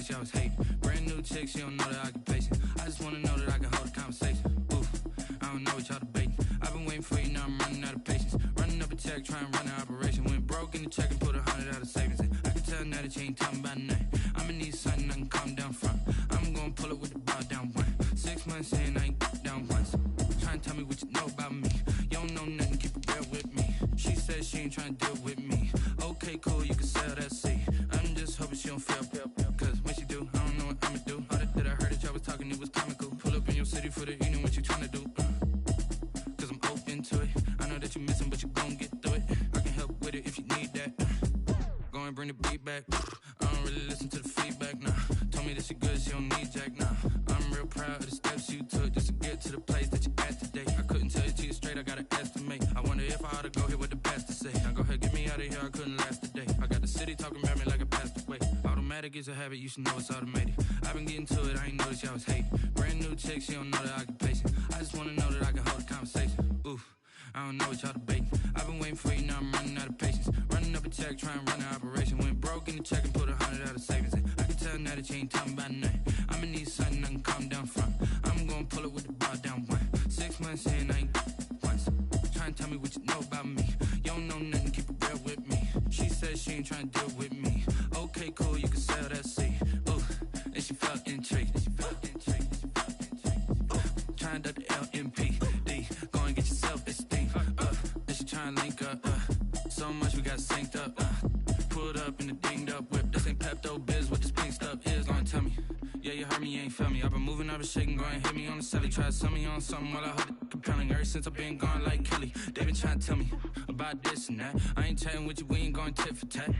notice y'all was hating. Brand new chick, she don't know that I can pace it. I just wanna know that I can hold a conversation. Oof, I don't know what y'all debating. I've been waiting for you, now I'm running out of patience. Running up a check, trying to run an operation. Went broke in the check and put 100 out of savings in. I can tell now that you ain't talking about nothing. I'ma need something I can calm down from. I'm gonna pull it with the bar down one. 6 months in, I ain't down once. Trying to tell me what you know about me. You don't know nothing, keep it real with me. She said she ain't trying to deal with me. Okay, cool, you can sell that seat. I'm just hoping she don't feel. Cause when she do, I don't know what I'ma do. All that I heard that y'all was talking, it was comical. Pull up in your city for the evening, what you trying to do? Cause I'm open to it. I know that you missing, but you gon' get through it. I can help with it if you need that. Go and bring the beat back. I don't really listen to the feedback, nah. Told me that she good, she don't need Jack, nah. I'm real proud of the steps you took just to get to the place that you at today. I couldn't tell you to you straight, I gotta estimate. I wonder if I ought to go here with the pastor say. Now go ahead, get me out of here, I couldn't last a day. I got the city talking about me like I passed away. Automatic is a habit, you should know it's automated. I've been getting to it, I ain't noticed y'all was hating. Brand new chick, she don't know that I can pace it. I just wanna know that I can hold a conversation. Oof, I don't know what y'all debating. I've been waiting for you, now I'm running out of patience. Running up a check, trying to run an operation. Went broke in the check and put 100 out of savings in. I can tell now that you ain't talking about nothing. I'ma need something I can calm down from. I'm gonna pull it with the bar down one. 6 months in, I ain't once. Trying to tell me what you know about me. You don't know nothing, keep it real with me. She said she ain't trying to deal with me. Okay, cool, you can sell that seat. Ooh, and she felt intrigued. Trying to duck the LMPD. Go and get your self-esteem up. And she trying to link up. So much we got synced up. Pulled up in the dinged up whip. This ain't Pepto-Biz, what this pink stuff is. Gonna tell me. Yeah, you heard me, you ain't feel me. I've been moving, I've been shaking, go and hit me on the celly. Try to sell me on something while I hold it compelling. Ever since I've been gone like Kelly, they been trying to tell me about this and that. I ain't chatting with you, we ain't going tit for tat.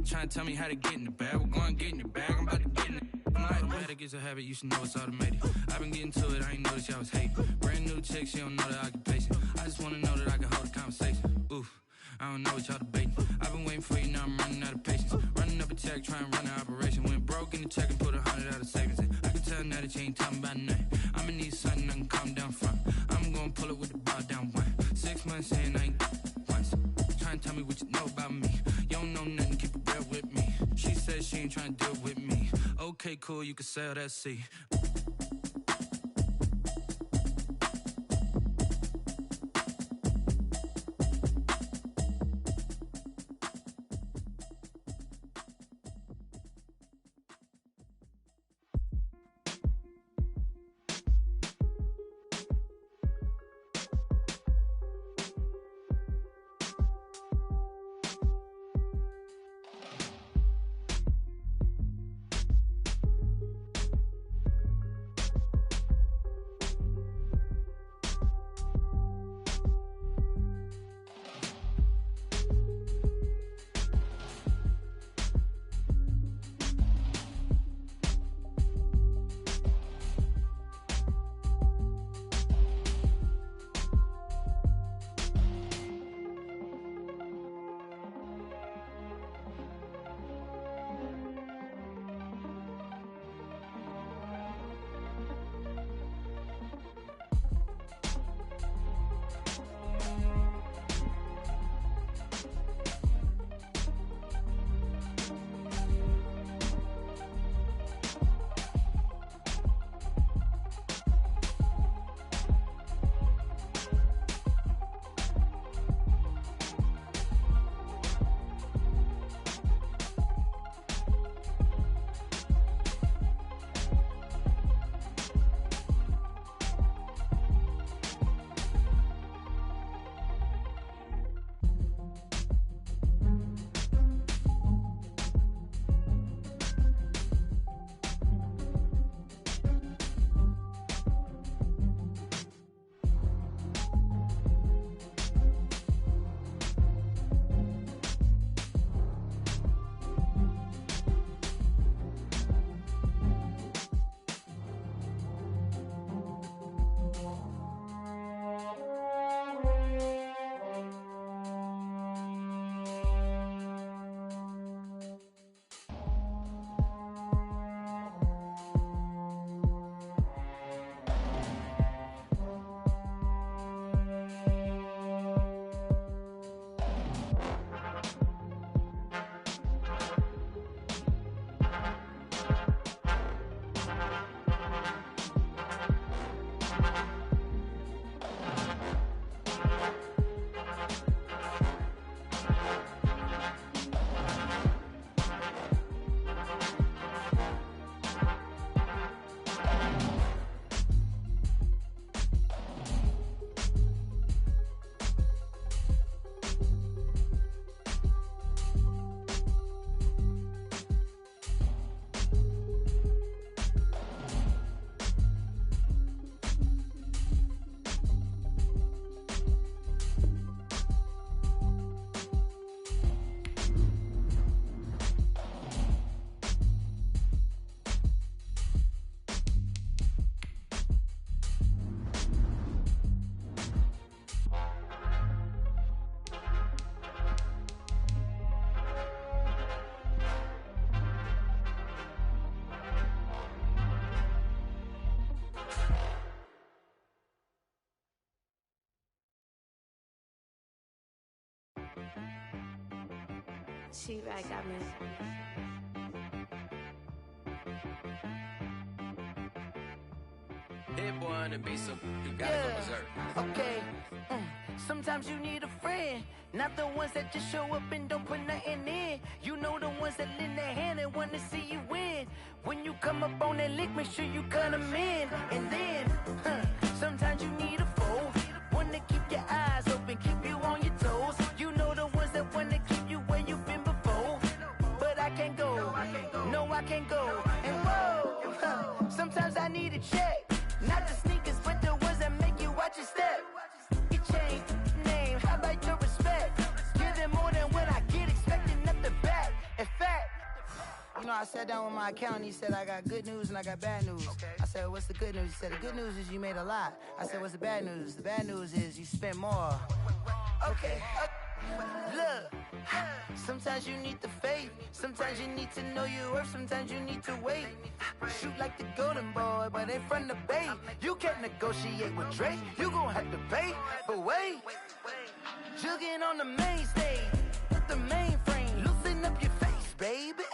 Trying to tell me how to get in the bag. We're going to get in the bag, I'm about to get in it. Automatic is a habit, you should know it's automated. I've been getting to it, I ain't noticed y'all was hating. Brand new chick, she don't know that I can pace it. I just wanna know that I can hold a conversation. Oof, I don't know what y'all debating. I've been waiting for you, now I'm running out of patience. Running up a check, trying to run an operation. Went broke in the check and put 100 out of savings in. I can tell now that you ain't talking about nothing. I'ma need something I can calm down from. I'm gonna pull it with the bar down one. 6 months in, I ain't once. Trying to tell me what you know about me. You don't know nothing, keep it real with me. She said she ain't trying to deal with me. Okay, cool, you can sell that seat. She-Rag got me. Hit boy on the beat, so you gotta go berserk. Okay. Sometimes you need a friend, not the ones that just show up and don't put nothing in. You know the ones that lend their hand and want to see you win. When you come up on that lick, make sure you cut them in. And then, sometimes you need a foe, one to keep your eyes open, keep you on your toes. You know the ones that want to keep you where you've been before. But I can't go, no I can't go. And whoa, sometimes I need a check. Not the sneakers, but the ones that make you watch your step. You change name, how about your respect? Give them more than what I get, expecting nothing back. In fact, you know, I sat down with my accountant, he said I got good news and I got bad news. I said, what's the good news? He said, the good news is you made a lot. I said, what's the bad news? The bad news is you spent more. Okay, look, sometimes you need the faith, sometimes you need to know your worth, sometimes you need to wait. Shoot like the golden boy, but ain't from the bay. You can't negotiate with Drake, you gon' have to pay. But wait, jugging on the main stage, with the mainframe, loosen up your face, baby.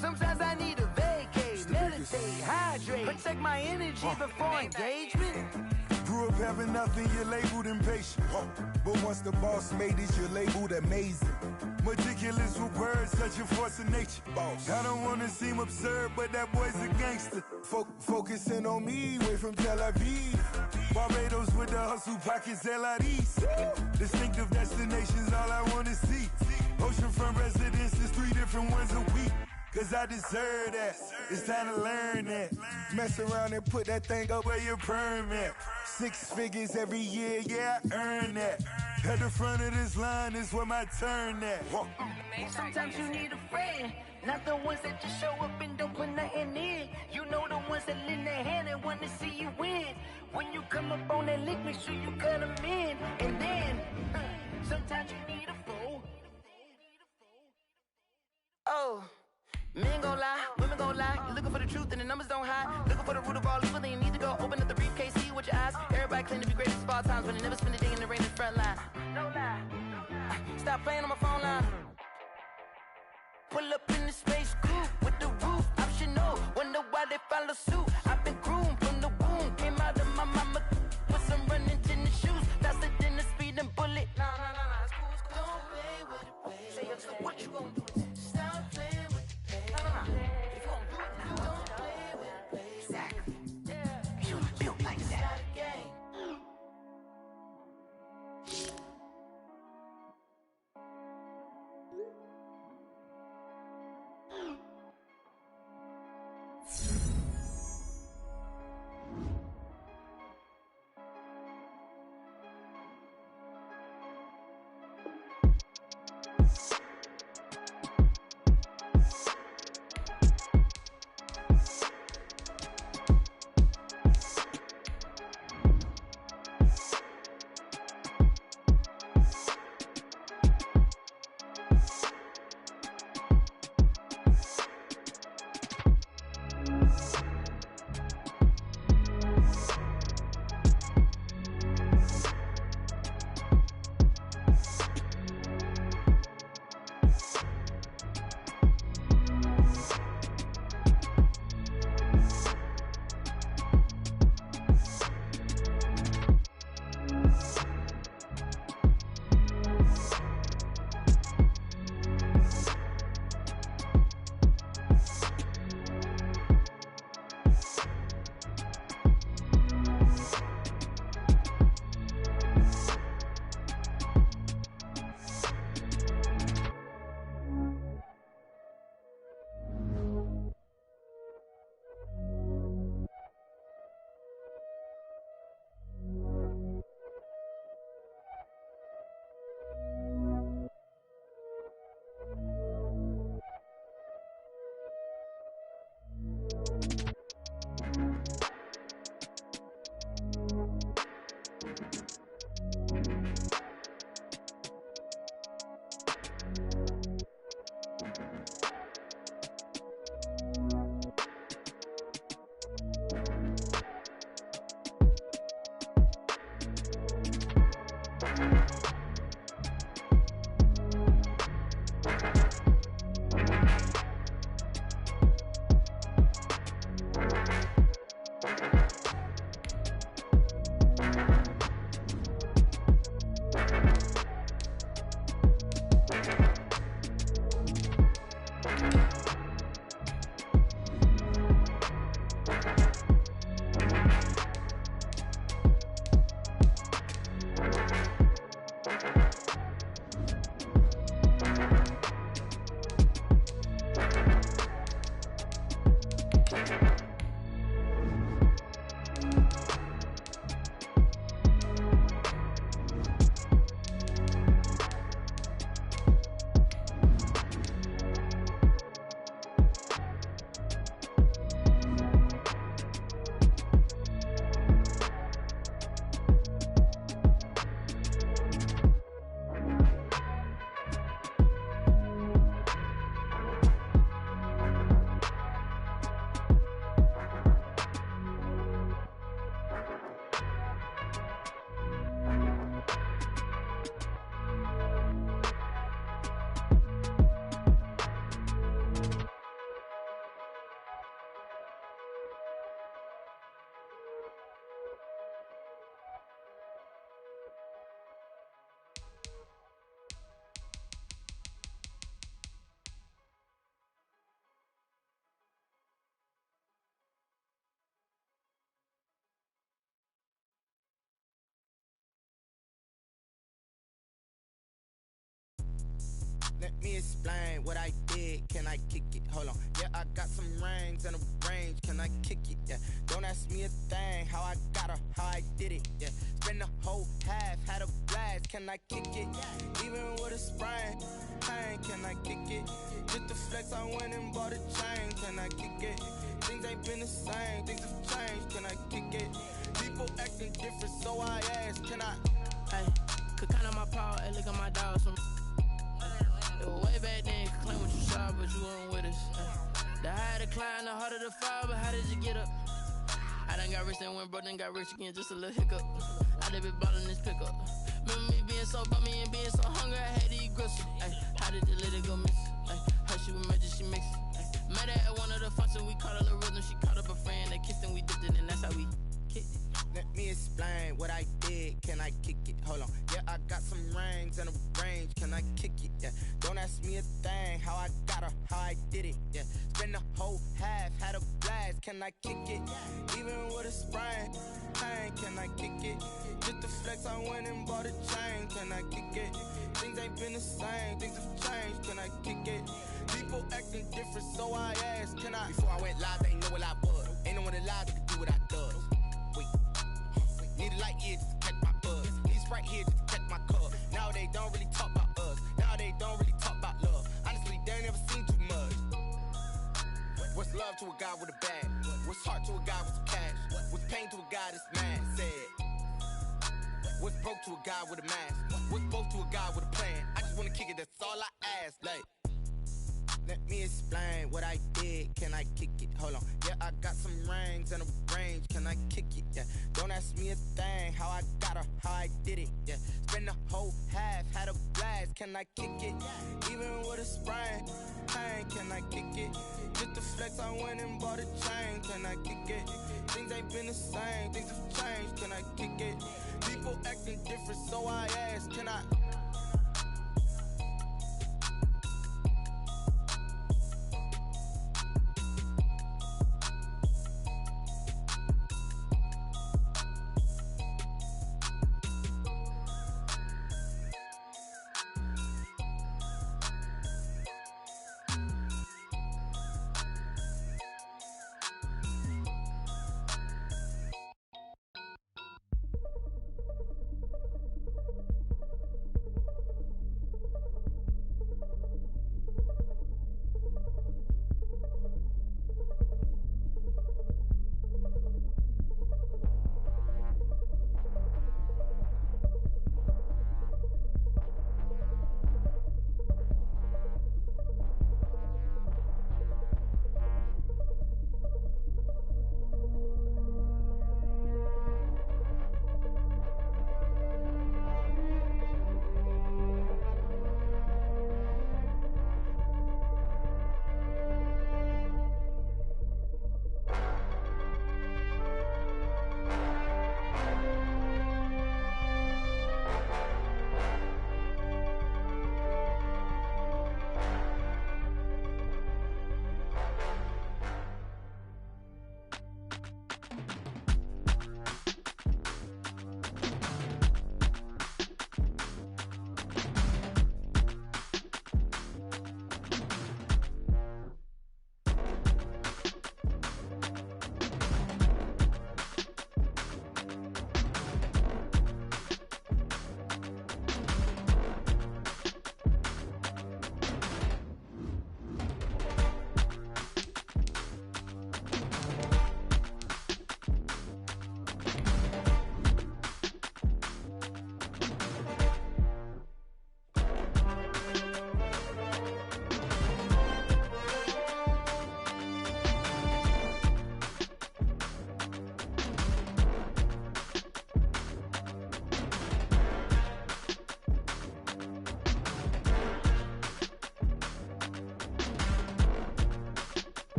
Sometimes I need a vacate, meditate, hydrate, protect my energy before engagement. Grew up having nothing, you're labeled impatient. But once the boss made it, you're labeled amazing. Meticulous with words, such a force of nature. I don't wanna seem absurd, but that boy's a gangster. Focusing on me, way from Tel Aviv. Barbados with the hustle pockets, LIDs. Distinctive destinations, all I wanna see. Oceanfront residences, 3 different ones a week. Cause I deserve that, it's time to learn that. Mess around and put that thing up where your permit. 6 figures every year, yeah, I earn that. At the front of this line is where my turn at. Sometimes you need a friend, not the ones that just show up and don't put nothing in. You know the ones that lend their hand and want to see you win. When you come up on that lick, make sure you cut them in. And then, sometimes you need a fool. Oh. Men gon' lie, women gon' lie. You're looking for the truth and the numbers don't hide. Looking for the root of all evil, then you need to go open up the briefcase, see with your eyes. Everybody claim to be greatest of all times, but they never spend a day in the rain in the front line. No lie. Stop playing on my phone line. Pull up in the space coupe with the roof optional. Wonder why they follow suit. I've been groomed from the womb. Came out of my mama with some running tennis shoes. Faster than the speeding bullet. No, it's cool, it's cool. Don't play with it, baby. Say, what you gon' do? Stop playing with it, baby. If you gon' do it, you don't play with it, baby. Exactly. Yeah. You built like that. Let me explain what I did. Can I kick it? Hold on. Yeah, I got some rings and a range. Can I kick it? Yeah. Don't ask me a thing. How I got her, how I did it. Yeah. Spend the whole half, had a blast. Can I kick it? Even with a sprain. Pain, can I kick it? Just the flex, I went and bought a chain. Can I kick it? Things ain't been the same. Things have changed. Can I kick it? People acting different, so I ask. Can I? Hey, could count on my power. Hey, look at my dogs. Way back then, could claim what you saw, but you weren't with us. The higher the climb, the harder the fall, but how did you get up? I done got rich and went broke, then got rich again, just a little hiccup. I done been ballin' this pickup. Remember me being so bummy and being so hungry, I had to eat gristle. Ay, how did the little go miss? Ay, how she was magic, she mixed. Met her at one of the functions, we caught a little rhythm, she caught up a friend, they kissed and we dipped it, and that's how we kicked it. Let me explain what I did. Can I kick it? Hold on. Yeah, I got some rings and a range. Can I kick it? Yeah. Don't ask me a thing. How I got her, how I did it. Yeah. Spend the whole half, had a blast. Can I kick it? Even with a sprain. Pain, can I kick it? Just the flex, I went and bought a chain. Can I kick it? Things ain't been the same. Things have changed. Can I kick it? People acting different, so I asked. Can I? Before I went live, they ain't know what I was. Ain't no one alive that could do what I does. Wait. Need a light here just to catch my buzz. Need Sprite here just to catch my cup. Now they don't really talk about us. Now they don't really talk about love. Honestly, they ain't never seen too much. What's love to a guy with a bag? What's heart to a guy with some cash? What's pain to a guy that's mad? Said. What's broke to a guy with a mask? What's both to a guy with a plan? I just wanna kick it, that's all I ask. Like, let me explain what I did. Can I kick it? Hold on. Yeah, I got some rings and a range. Can I kick it? Yeah. Don't ask me a thing. How I got her, how I did it. Yeah. Spend the whole half, had a blast. Can I kick it? Even with a sprain. Pain, can I kick it? Just the flex, I went and bought a chain. Can I kick it? Things ain't been the same. Things have changed. Can I kick it? People acting different, so I ask. Can I?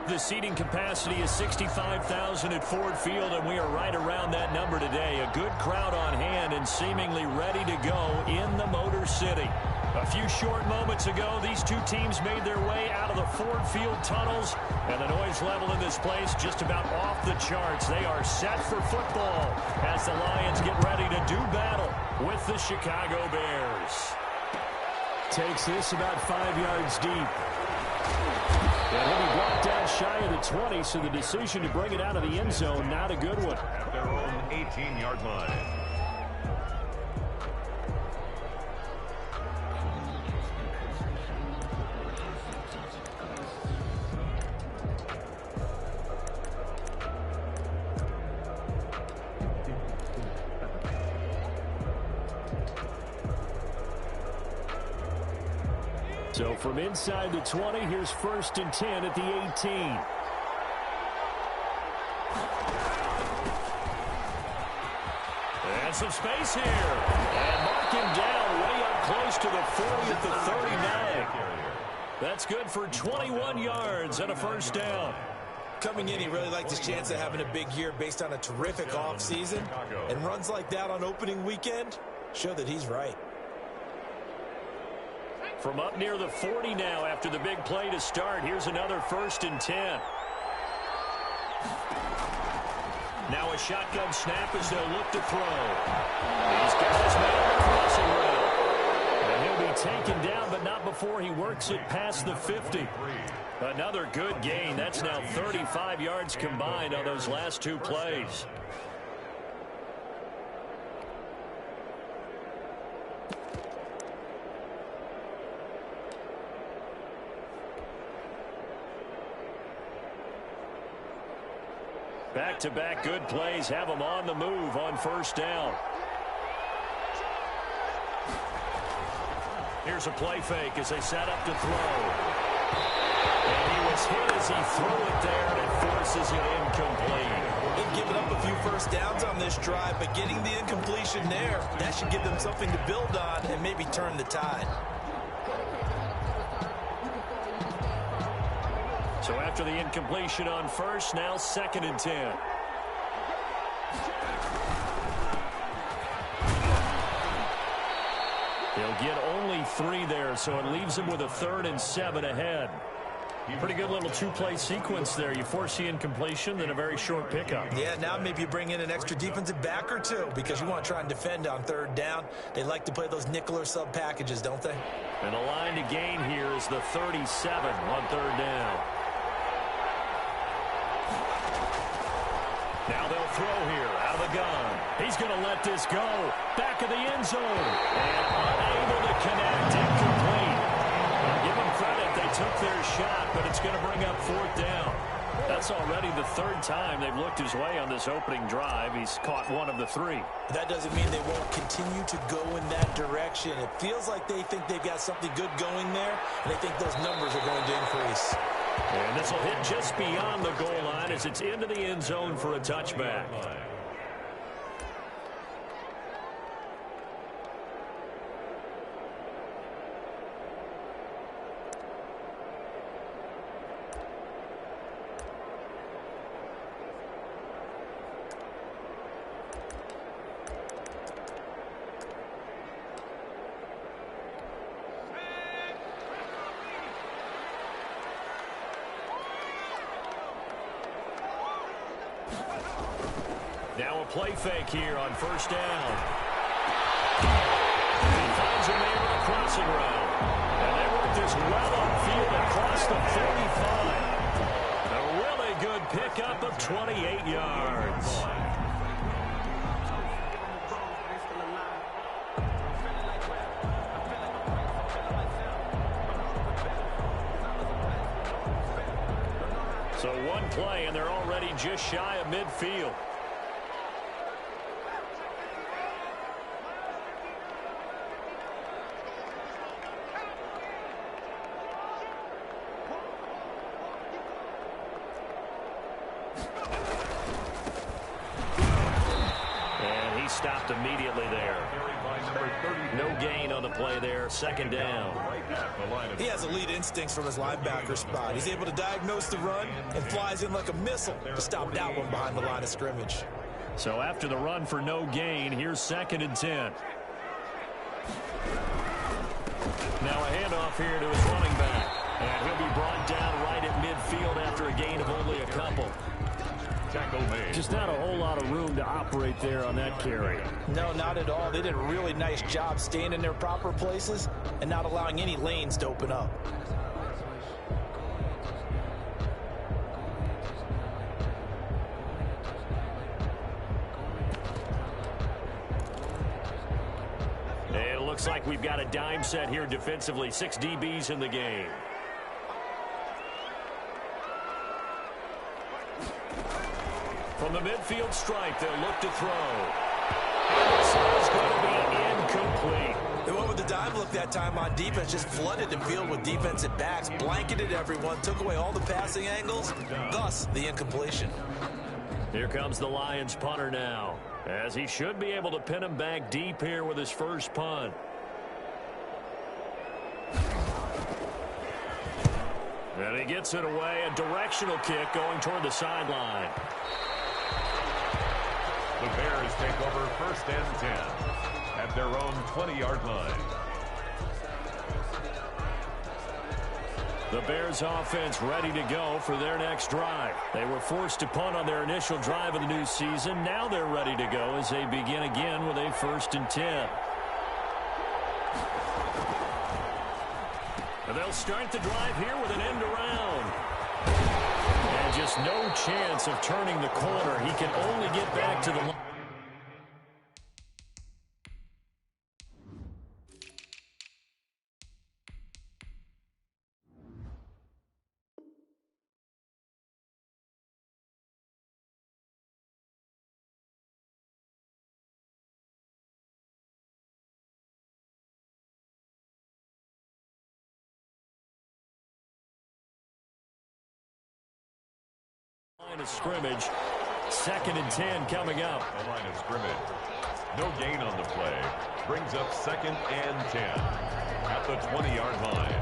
The seating capacity is 65,000 at Ford Field, and we are right around that number today. A good crowd on hand and seemingly ready to go in the Motor City. A few short moments ago, these two teams made their way out of the Ford Field tunnels, and the noise level in this place just about off the charts. They are set for football as the Lions get ready to do battle with the Chicago Bears. Takes this about 5 yards deep. And he'll be blocked out shy of the 20, so the decision to bring it out of the end zone, not a good one. At their own 18-yard line. So from inside the 20, here's 1st and 10 at the 18. And some space here. And mark him down way up close to the 40 at the 39. That's good for 21 yards and a 1st down. Coming in, he really liked his chance of having a big year based on a terrific offseason. And runs like that on opening weekend show that he's right. From up near the 40 now after the big play to start. Here's another 1st and 10. Now a shotgun snap as they'll look to throw. He's got his man on the crossing route. And he'll be taken down, but not before he works it past the 50. Another good gain. That's now 35 yards combined on those last two plays. Back-to-back good plays have them on the move on 1st down. Here's a play fake as they set up to throw. And he was hit as he threw it there, and it forces it incomplete. They've given up a few 1st downs on this drive, but getting the incompletion there, that should give them something to build on and maybe turn the tide. So after the incompletion on 1st, now 2nd and 10. He'll get only 3 there, so it leaves him with a 3rd and 7 ahead. Pretty good little two-play sequence there. You force the incompletion, then a very short pickup. Yeah, now maybe you bring in an extra defensive back or two because you want to try and defend on 3rd down. They like to play those nickel or sub packages, don't they? And the line to gain here is the 37 on 3rd down. Now they'll throw here out of the gun. He's going to let this go. Back of the end zone. And unable to connect. Incomplete. Give them credit. They took their shot, but it's going to bring up 4th down. That's already the 3rd time they've looked his way on this opening drive. He's caught 1 of the 3. That doesn't mean they won't continue to go in that direction. It feels like they think they've got something good going there, and they think those numbers are going to increase. And this will hit just beyond the goal line as it's into the end zone for a touchback. Now a play fake here on 1st down. He finds a man on the crossing route. And they work this well upfield across the 45. A really good pickup of 28 yards. So one play, and they're already just shy of midfield. He's stopped immediately there. No gain on the play there. Second down. He has elite instincts from his linebacker spot. He's able to diagnose the run and flies in like a missile to stop that one behind the line of scrimmage. So after the run for no gain, here's 2nd and 10. Now a handoff here to his running back. And he'll be brought down right at midfield after a gain of only a couple. Tackle made. Just not a whole lot of room to operate there on that carry. No, not at all. They did a really nice job staying in their proper places and not allowing any lanes to open up. It looks like we've got a dime set here defensively. 6 DBs in the game. From the midfield stripe, they'll look to throw. And this is going to be incomplete. They went with the dive look that time on defense, just flooded the field with defensive backs, blanketed everyone, took away all the passing angles, thus the incompletion. Here comes the Lions punter now, as he should be able to pin him back deep here with his first punt. And he gets it away, a directional kick going toward the sideline. The Bears take over 1st and 10 at their own 20-yard line. The Bears offense ready to go for their next drive. They were forced to punt on their initial drive of the new season. Now they're ready to go as they begin again with a 1st and 10. And they'll start the drive here with an end around. And just no chance of turning the corner. He can only get back to the line. Line of scrimmage. 2nd and 10 coming up. The line of scrimmage. No gain on the play. Brings up 2nd and 10 at the 20-yard line.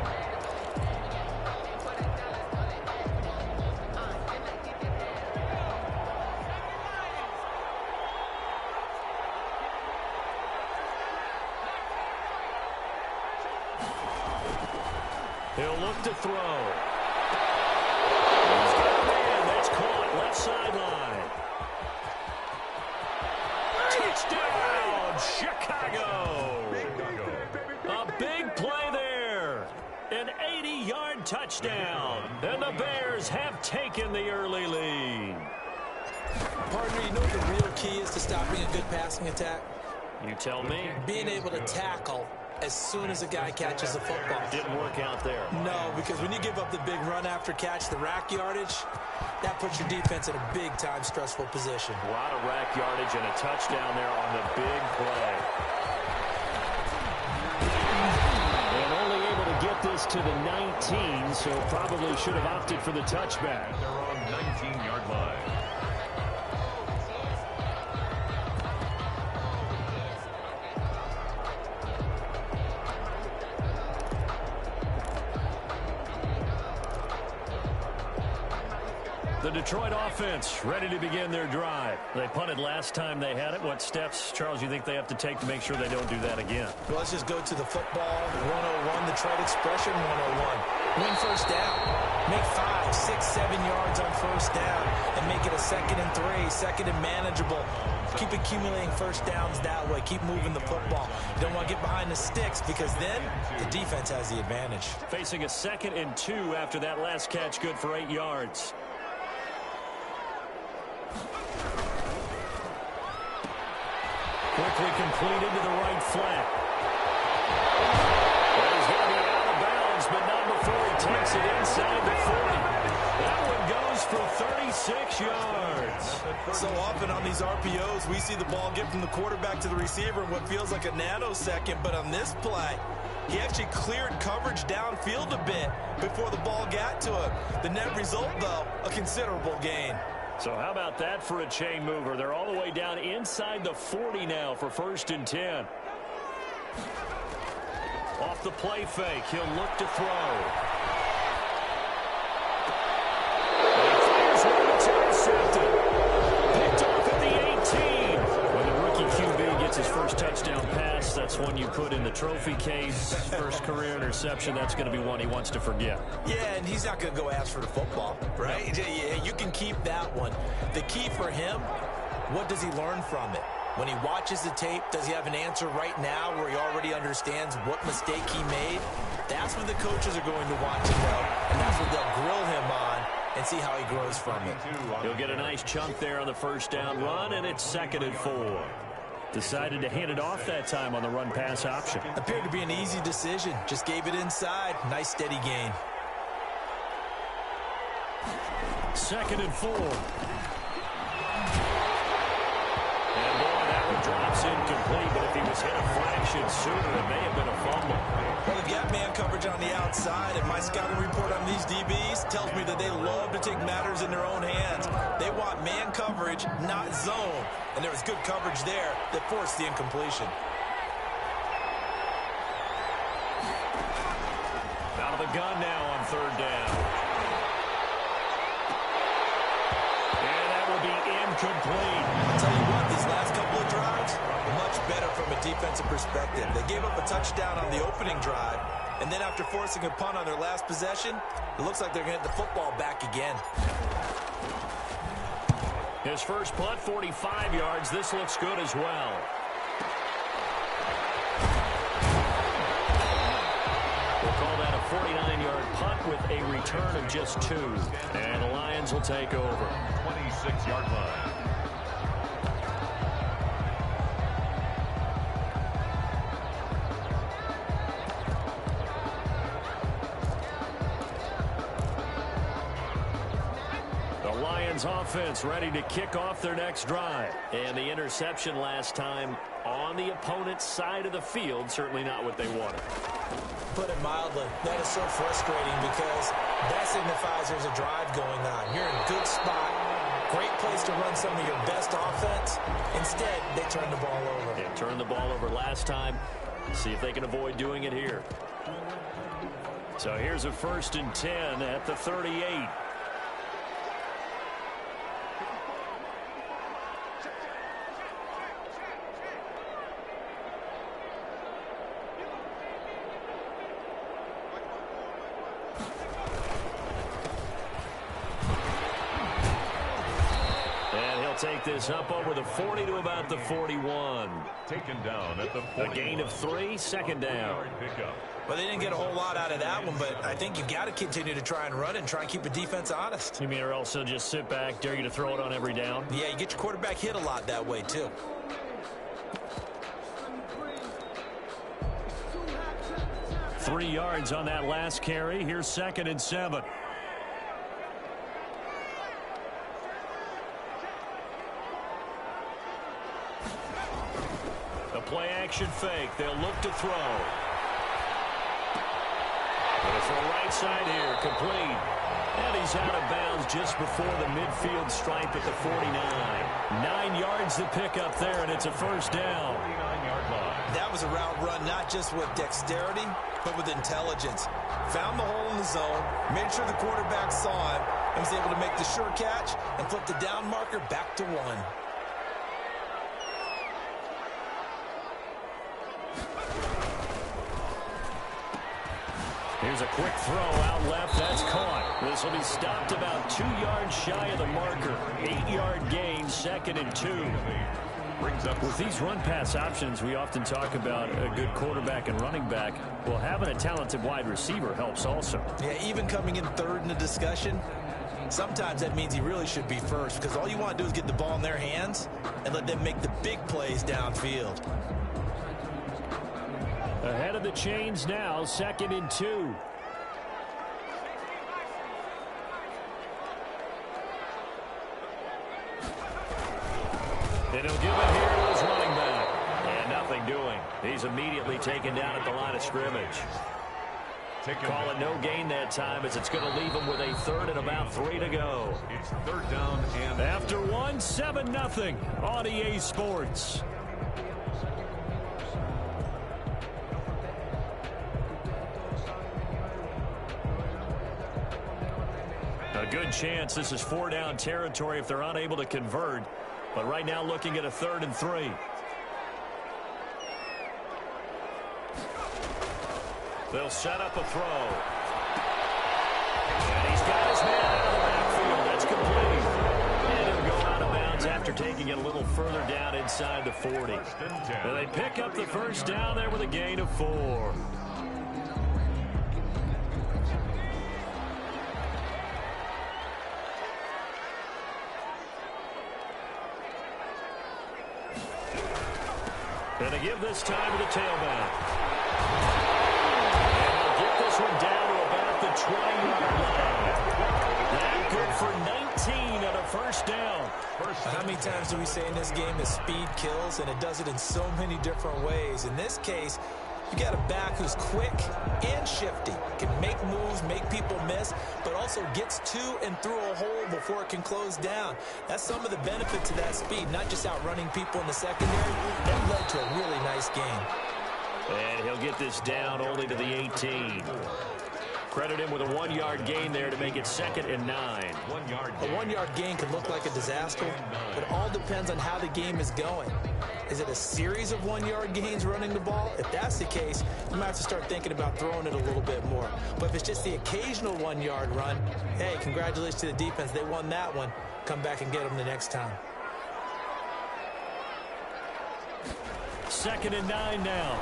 He'll look to throw. He's got a man. That's caught left sideline. Touchdown, Chicago. A big play there. An 80-yard touchdown. And the Bears have taken the early lead. Partner, you know what the real key is to stopping a good passing attack? You tell me. Being able to tackle as soon as a guy catches the football. Didn't work out there. No, because when you give up the big run after catch, the rack yardage, that puts your defense in a big-time stressful position. A lot of rack yardage and a touchdown there on the big play. And only able to get this to the 19, so probably should have opted for the touchback. They're on 19-yard line. The Detroit offense ready to begin their drive. They punted last time they had it. What steps, Charles, you think they have to take to make sure they don't do that again? Well, let's just go to the football 101, the trade expression 101. Win first down. Make 5, 6, 7 yards on first down and make it a 2nd and 3, 2nd and manageable. Keep accumulating first downs that way. Keep moving the football. You don't want to get behind the sticks because then the defense has the advantage. Facing a 2nd and 2 after that last catch, good for 8 yards. Quickly completed to the right flat. He's going to be out of bounds, but not before he takes it inside the 40. That one goes for 36 yards. So often on these RPOs, we see the ball get from the quarterback to the receiver in what feels like a nanosecond, but on this play, he actually cleared coverage downfield a bit before the ball got to him. The net result, though, a considerable gain. So how about that for a chain mover? They're all the way down inside the 40 now for 1st and 10. Off the play fake, he'll look to throw. And he fires one, it's intercepted. Picked off at the 18. When the rookie QB gets his first touchdown pass, that's one you put in the trophy case. First career interception, that's going to be one he wants to forget. Yeah, and he's not going to go ask for the football, right? Yeah, you can keep that one. The key for him, what does he learn from it? When he watches the tape, does he have an answer right now where he already understands what mistake he made? That's what the coaches are going to want to know, and that's what they'll grill him on and see how he grows from it. He'll get a nice chunk there on the first down run, and it's 2nd and 4. Decided to hand it off that time on the run-pass option. Appeared to be an easy decision. Just gave it inside. Nice, steady gain. 2nd and 4. And boy, that one drops incomplete, but if he was hit a fraction sooner, it may have been a fumble. Well, they've got man coverage on the outside, and my scouting report on these DBs tells me that they love to take matters in their own hands. They want man coverage, not zone. And there was good coverage there that forced the incompletion. Out of the gun now on 3rd down. And that will be incomplete. I'll tell you what, these last couple of drives, much better from a defensive perspective. They gave up a touchdown on the opening drive, and then after forcing a punt on their last possession, it looks like they're going to get the football back again. His first punt, 45 yards. This looks good as well. We'll call that a 49-yard punt with a return of just 2. And the Lions will take over. 26-yard line. Offense ready to kick off their next drive. And the interception last time on the opponent's side of the field, certainly not what they wanted. Put it mildly, that is so frustrating because that signifies there's a drive going on. You're in a good spot, great place to run some of your best offense. Instead, they turn the ball over. Yeah, turned the ball over last time. See if they can avoid doing it here. So here's a 1st and 10 at the 38. Take this up over the 40 to about the 41. Taken down at the 41. A gain of 3, 2nd down. Well, they didn't get a whole lot out of that one, but I think you've got to continue to try and run and try and keep the defense honest. You mean or else they'll just sit back, dare you to throw it on every down? Yeah, you get your quarterback hit a lot that way, too. Three yards on that last carry. Here's 2nd and 7. Play action fake. They'll look to throw. Going for a right side here. Complete. And he's out of bounds just before the midfield stripe at the 49. 9 yards to pick up there, and it's a 1st down. 49-yard line. That was a route run not just with dexterity, but with intelligence. Found the hole in the zone, made sure the quarterback saw him, and was able to make the sure catch and flip the down marker back to 1. Here's a quick throw out left. That's caught. This will be stopped about 2 yards shy of the marker. 8-yard gain, 2nd and 2. With these run-pass options, we often talk about a good quarterback and running back. Well, having a talented wide receiver helps also. Yeah, even coming in 3rd in the discussion, sometimes that means he really should be first because all you want to do is get the ball in their hands and let them make the big plays downfield. Ahead of the chains now, 2nd and 2. And he'll give it here to his running back. And nothing doing. He's immediately taken down at the line of scrimmage. Call it no gain that time as it's going to leave them with a third and about 3 to go. It's third down and after 7-0 on EA Sports. A good chance this is 4-down territory if they're unable to convert. But right now looking at a 3rd and 3. They'll set up a throw. And he's got his man out of the backfield. That's complete. And he'll go out of bounds after taking it a little further down inside the 40. And they pick up the first down there with a gain of 4. And they give this time to the tailback. And they'll get this one down to about the 20-yard line. That good for 19 on a first down. How many times do we say in this game that speed kills, and it does it in so many different ways? In this case, you got a back who's quick and shifty, can make moves, make people miss, but also gets to and through a hole before it can close down. That's some of the benefits of that speed, not just outrunning people in the secondary. That led to a really nice game. And he'll get this down only to the 18. Credit him with a 1-yard gain there to make it 2nd and 9. A 1-yard gain can look like a disaster, but it all depends on how the game is going. Is it a series of 1-yard gains running the ball? If that's the case, you might have to start thinking about throwing it a little bit more. But if it's just the occasional 1-yard run, hey, congratulations to the defense. They won that one. Come back and get them the next time. 2nd and 9 now.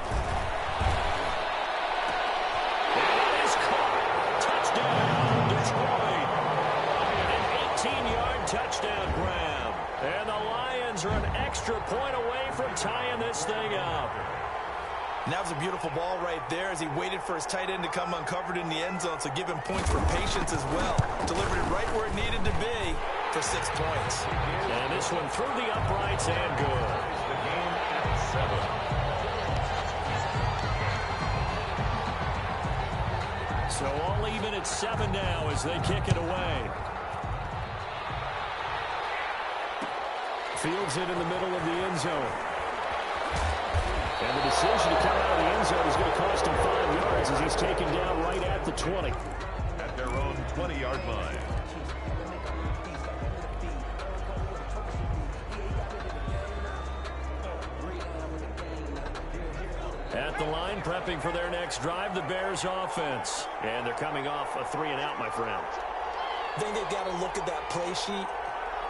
Touchdown, Detroit. An 18-yard touchdown grab. And the Lions are an extra point away from tying this thing up. And that was a beautiful ball right there as he waited for his tight end to come uncovered in the end zone, so give him points for patience as well. Delivered it right where it needed to be for 6 points. And this one through the uprights and good. the game at 7. So all even at 7 now as they kick it away. Fields it in the middle of the end zone. And the decision to come out of the end zone is going to cost him 5 yards as he's taken down right at the 20. At their own 20-yard line. At the line, prepping for their next drive, the Bears offense. And they're coming off a 3 and out, my friend. I think they've got to look at that play sheet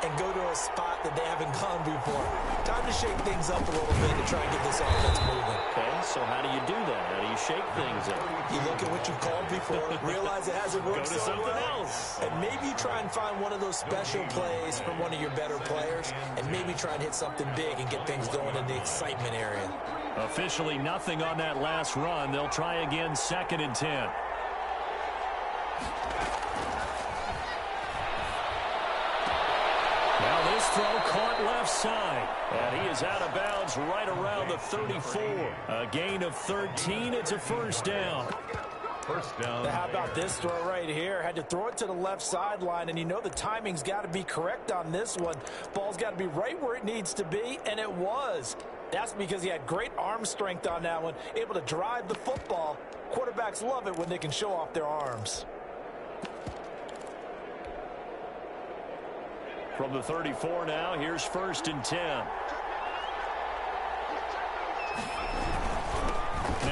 and go to a spot that they haven't gone before. Time to shake things up a little bit to try and get this offense moving. Okay, so how do you do that? How do you shake things up? You look at what you've called before, realize it hasn't worked Go to so something well, else. and maybe you try and find one of those special plays from one of your better players, and maybe try and hit something big and get things going in the excitement area. Officially nothing on that last run. They'll try again 2nd and 10. Now this throw caught left side. And he is out of bounds right around the 34. A gain of 13. It's a first down. First down. How about this throw right here? Had to throw it to the left sideline, and you know the timing's got to be correct on this one. Ball's got to be right where it needs to be, and it was. That's because he had great arm strength on that one, able to drive the football. Quarterbacks love it when they can show off their arms. From the 34 now, here's 1st and 10. Now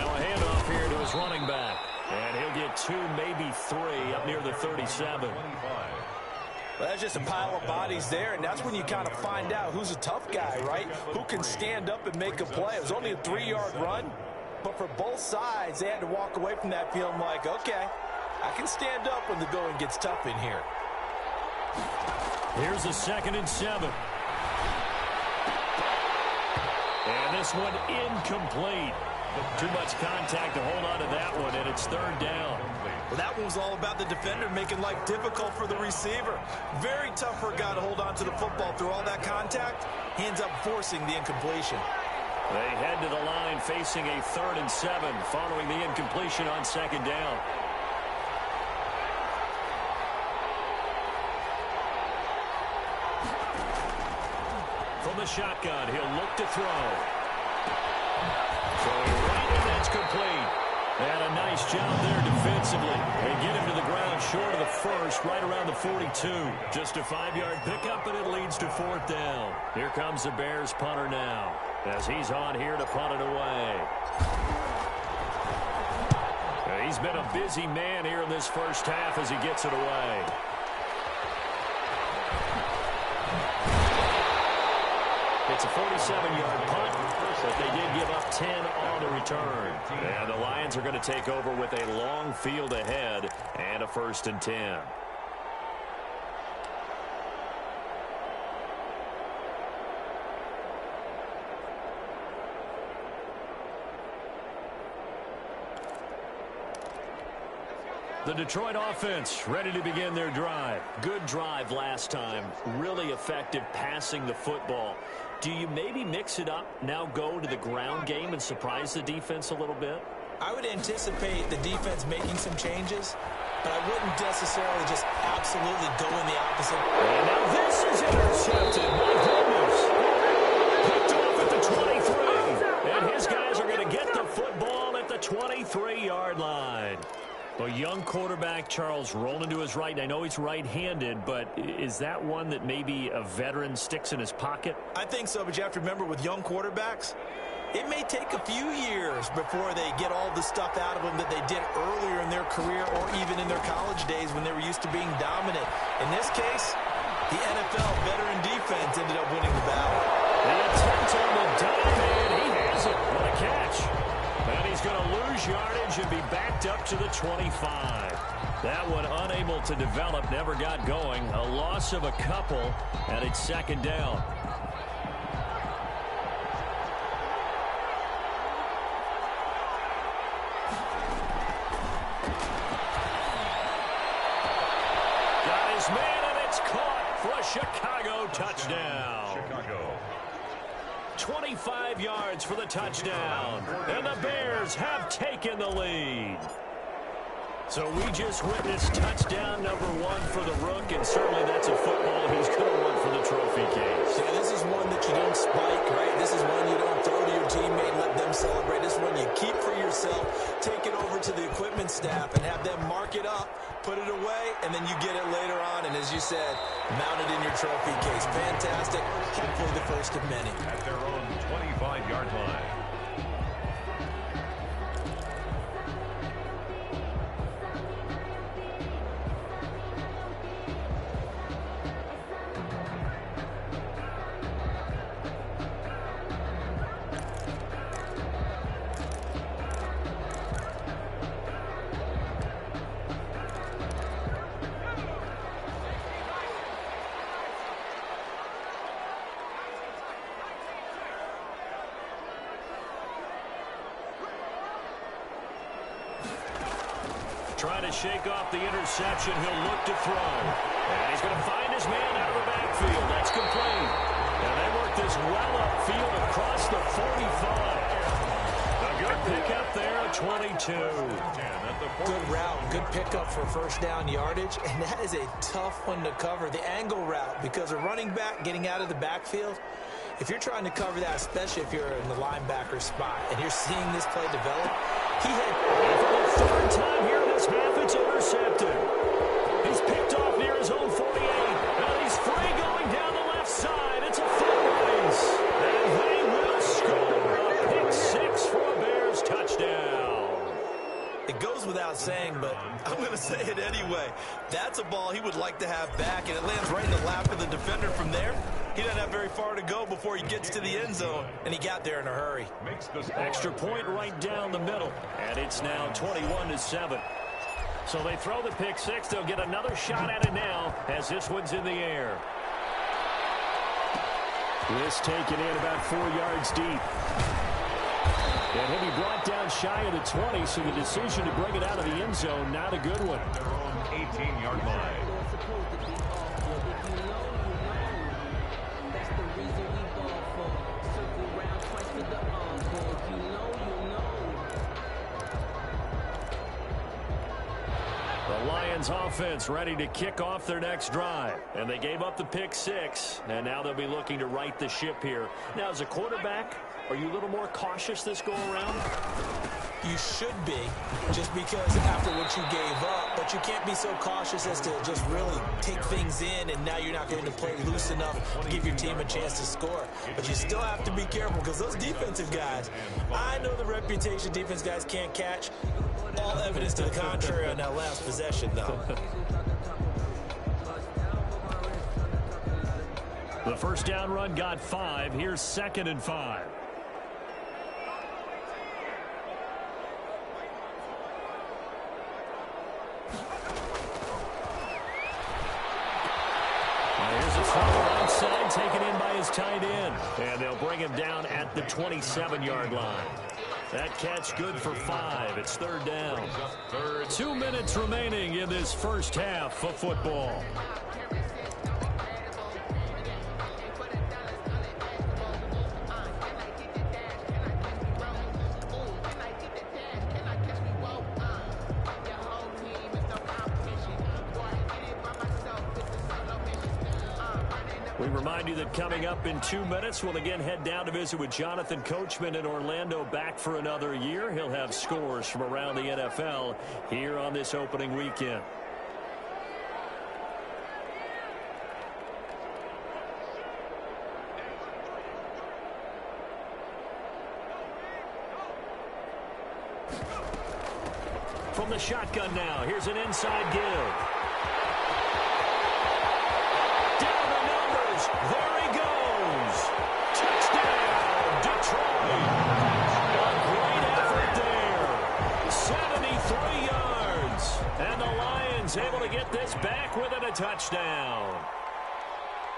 a handoff here to his running back. And he'll get 2, maybe 3 up near the 37. Well, that's just a pile of bodies there, and that's when you kind of find out who's a tough guy, right? Who can stand up and make a play. It was only a 3-yard run, but for both sides, they had to walk away from that feeling like, okay, I can stand up when the going gets tough in here. Here's a 2nd and 7. And this one incomplete. Too much contact to hold on to that one, and it's 3rd down. Well, that one was all about the defender making life difficult for the receiver. Very tough for a guy to hold on to the football through all that contact. He ends up forcing the incompletion. They head to the line facing a 3rd and 7 following the incompletion on 2nd down. the shotgun. He'll look to throw. Throwing right, and that's complete. And a nice job there defensively. They get him to the ground short of the first, right around the 42. Just a 5-yard pickup, and it leads to 4th down. Here comes the Bears punter now, as he's on here to punt it away. He's been a busy man here in this first half as he gets it away. It's a 47-yard punt, but they did give up 10 on the return. And the Lions are going to take over with a long field ahead and a 1st and 10. The Detroit offense ready to begin their drive. Good drive last time. Really effective passing the football. Do you maybe mix it up, now go to the ground game and surprise the defense a little bit? I would anticipate the defense making some changes, but I wouldn't necessarily just absolutely go in the opposite. And now this is intercepted. My goodness. Picked off at the 23. And his guys are going to get the football at the 23-yard line. A young quarterback, Charles, rolling to his right. I know he's right-handed, but is that one that maybe a veteran sticks in his pocket? I think so, but you have to remember with young quarterbacks, it may take a few years before they get all the stuff out of them that they did earlier in their career or even in their college days when they were used to being dominant. In this case, the NFL veteran defense ended up winning the battle. The attempt on the dive, and he has it. What a catch. And he's going to lose yardage and be backed up to the 25. That one unable to develop, never got going. A loss of a couple, and it's 2nd down. Got his man, and it's caught for a Chicago touchdown. Chicago. 25 yards for the touchdown, and the Bears have taken the lead. So we just witnessed touchdown number 1 for the Rook, and certainly that's a football he's going to want for the trophy case. Yeah, this is one that you don't spike, right? This is one you don't throw to your teammate and let them celebrate. This is one you keep for yourself, take it over to the equipment staff, and have them mark it up, put it away, and then you get it later on, and as you said, mount it in your trophy case. Fantastic. Hopefully the first of many. At their own 25-yard line. Trying to shake off the interception. He'll look to throw. And he's going to find his man out of the backfield. That's complete. And they work this well upfield across the 45. A good pickup there at 22. Good route, good pickup for 1st down yardage, and that is a tough one to cover. The angle route, because a running back getting out of the backfield, if you're trying to cover that, especially if you're in the linebacker spot, and you're seeing this play develop, he had... For the 3rd time here in this half, it's intercepted. He's picked off near his own 48, and he's free going down the left side. It's a foot race, and they will score a pick 6 for a Bears touchdown. It goes without saying, but I'm going to say it anyway. That's a ball he would like to have back, and it lands right in the lap of the defender from there. He doesn't have very far to go before he gets to the end zone, and he got there in a hurry. Extra point right down the middle, and it's now 21-7. So they throw the pick 6. They'll get another shot at it now as this one's in the air. This taken in about 4 yards deep. And he'll be brought down shy of the 20, so the decision to bring it out of the end zone, not a good one. Their own 18-yard line. The Lions offense ready to kick off their next drive. And they gave up the pick 6, and now they'll be looking to right the ship here. Now, as a quarterback, are you a little more cautious this go-around? You should be, just because after what you gave up, but you can't be so cautious as to just really take things in, and now you're not going to play loose enough to give your team a chance to score. But you still have to be careful, because those defensive guys, I know the reputation defense guys can't catch. All evidence to the contrary on that last possession, though. The first down run got 5. Here's 2nd and 5. Here's a throw outside, taken in by his tight end. And they'll bring him down at the 27-yard line. That catch good for 5. It's 3rd down. 2 minutes remaining in this first half of football. We remind you that coming up in 2 minutes, we'll again head down to visit with Jonathan Coachman in Orlando, back for another year. He'll have scores from around the NFL here on this opening weekend. From the shotgun now, here's an inside give. There he goes. Touchdown, Detroit. A great effort there. 73 yards. And the Lions able to get this back within a touchdown.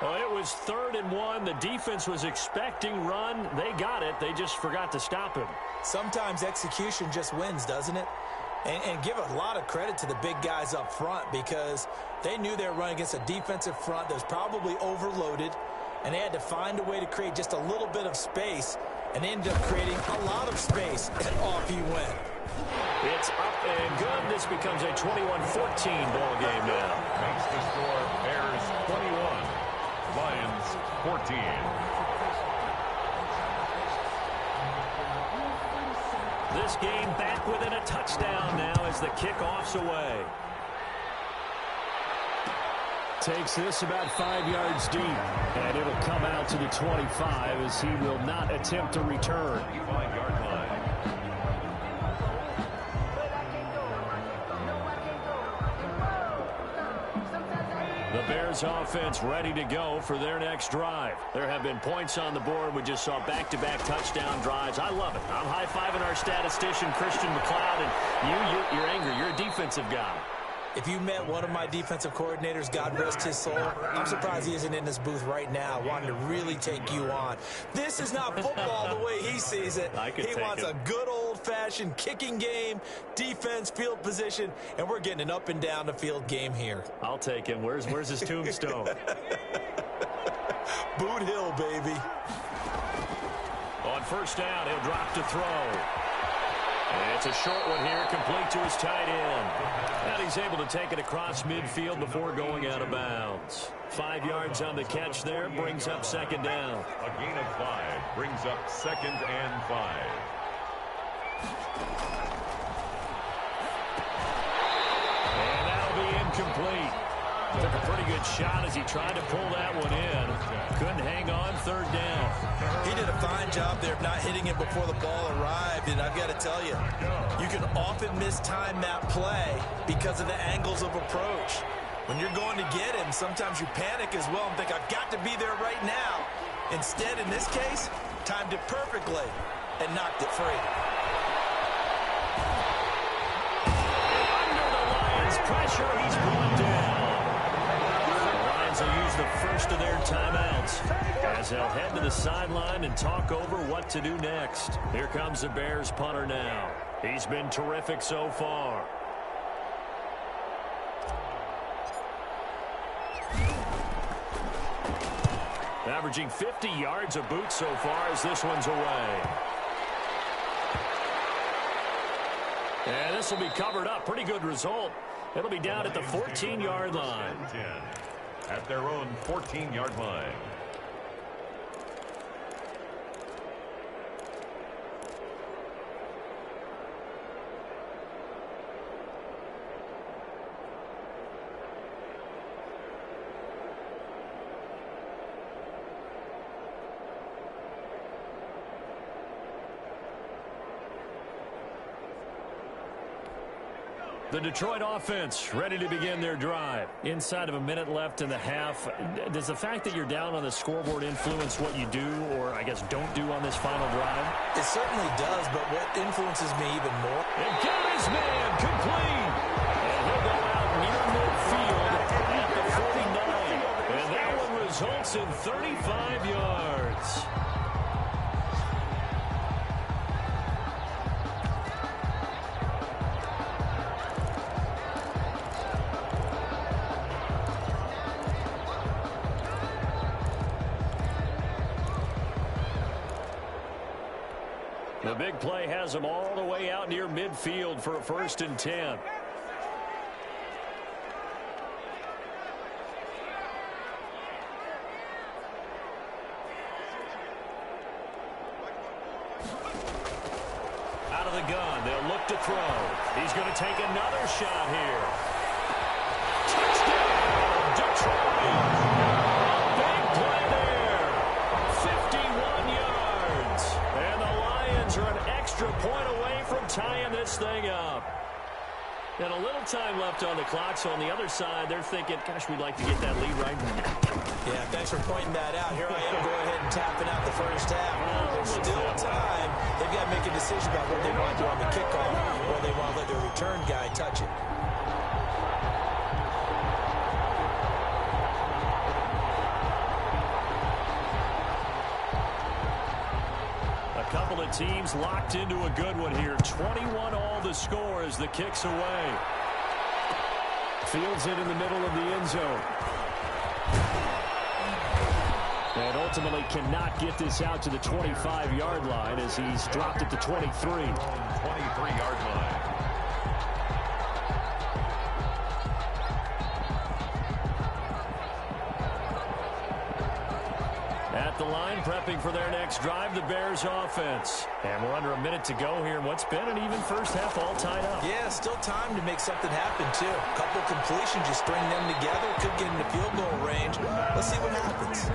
Well, it was 3rd and 1. The defense was expecting run. They got it. They just forgot to stop him. Sometimes execution just wins, doesn't it? And give a lot of credit to the big guys up front, because they knew they were running against a defensive front that was probably overloaded, and they had to find a way to create just a little bit of space, and they ended up creating a lot of space, and off he went. It's up and good. This becomes a 21-14 ball game now. Makes the score Bears 21, Lions 14. This game back within a touchdown now as the kickoff's away. Takes this about 5 yards deep, and it'll come out to the 25 as he will not attempt to return. 5-yard line. The Bears offense ready to go for their next drive. There have been points on the board. We just saw back-to-back touchdown drives. I love it. I'm high-fiving our statistician, Christian McLeod, and you're angry. You're a defensive guy. If you met one of my defensive coordinators, God rest his soul, I'm surprised he isn't in this booth right now wanting to really take you on. This is not football the way he sees it. He wants a good old-fashioned kicking game, defense, field position, and we're getting an up-and-down-the-field game here. I'll take him. Where's his tombstone? Boot Hill, baby. On first down, he'll drop to throw. And it's a short one here, complete to his tight end. And he's able to take it across midfield before going out of bounds. 5 yards on the catch there, brings up 2nd down. A gain of 5 brings up 2nd and 5. And that'll be incomplete. Took a pretty good shot as he tried to pull that one in. Couldn't hang on, 3rd down. He did a fine job there of not hitting it before the ball arrived, and I've got to tell you, you can often mistime that play because of the angles of approach. When you're going to get him, sometimes you panic as well and think, I've got to be there right now. Instead, in this case, timed it perfectly and knocked it free. Under the Lions' pressure, he's brought down. Will use the first of their timeouts as they'll head to the sideline and talk over what to do next. Here comes the Bears punter now. He's been terrific so far. Averaging 50 yards a boot so far as this one's away. And this will be covered up. Pretty good result. It'll be down at the 14-yard line. 10 at their own 14-yard line. The Detroit offense ready to begin their drive. Inside of a minute left in the half. Does the fact that you're down on the scoreboard influence what you do or, I guess, don't do on this final drive? It certainly does, but what influences me even more? And got his man complete. And he'll go out near midfield at the 49. And that one results in 35 yards. The big play has them all the way out near midfield for a 1st and 10. Out of the gun, they'll look to throw. He's going to take another shot here. Touchdown, Detroit! Big play there. 51 yards. And the Lions are an extra point away from tying this thing up. And a little time left on the clock, so on the other side, they're thinking, gosh, we'd like to get that lead right now. Yeah, thanks for pointing that out. Here I am going ahead and tapping out the first half. There's still time. They've got to make a decision about what they want to do on the kickoff or they want to let their return guy touch it. A couple of teams locked into a good one here. 21 all the score as the kick's away. Fields it in the middle of the end zone. And ultimately cannot get this out to the 25-yard line as he's dropped at the 23. 23-yard line. At the line, prepping for their next drive, the Bears offense. And we're under a minute to go here in what's been an even first half all tied up. Yeah, still time to make something happen, too. A couple completions, just string them together. Could get into field goal range. Let's see what happens.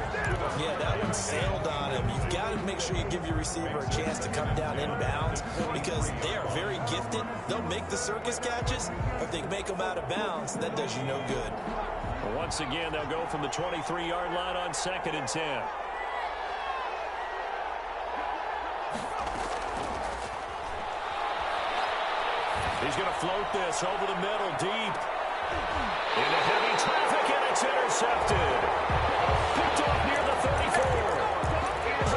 Yeah, that one sailed on him. You've got to make sure you give your receiver a chance to come down inbounds because they are very gifted. They'll make the circus catches, but if they make them out of bounds, that does you no good. Well, once again, they'll go from the 23-yard line on 2nd and 10. He's going to float this over the middle, deep. Into heavy traffic, and it's intercepted. Picked off near the 34.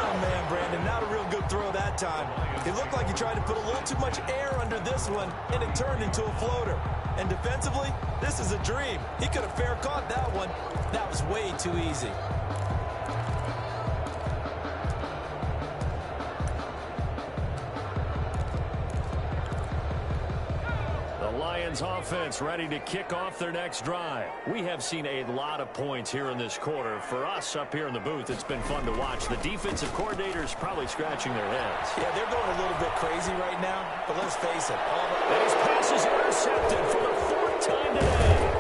Oh, man, Brandon, not a real good throw that time. It looked like he tried to put a little too much air under this one, and it turned into a floater. And defensively, this is a dream. He could have fair caught that one. That was way too easy. Lions offense ready to kick off their next drive. We have seen a lot of points here in this quarter. For us up here in the booth, it's been fun to watch. The defensive coordinators probably scratching their heads. Yeah, they're going a little bit crazy right now, but let's face it. These passes intercepted for the 4th time today.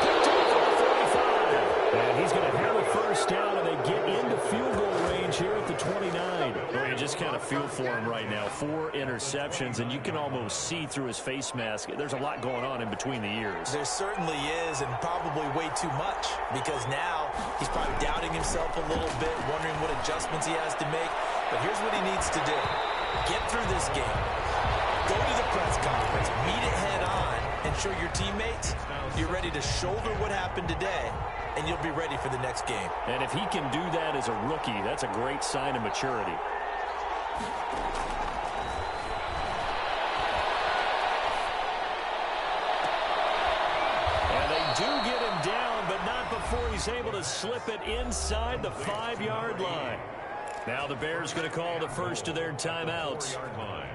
Picked off at the 45. And he's going to have a first down, and they get into field goal range here at the 29. Well, you just kind of feel for him right now. 4 interceptions, and you can almost see through his face mask. There's a lot going on in between the ears. There certainly is, and probably way too much, because now he's probably doubting himself a little bit, wondering what adjustments he has to make. But here's what he needs to do. Get through this game. Go to the press conference, meet it head on, and show your teammates you're ready to shoulder what happened today, and you'll be ready for the next game. And if he can do that as a rookie, that's a great sign of maturity. And they do get him down, but not before he's able to slip it inside the 5-yard line. Now the Bears going to call the first of their timeouts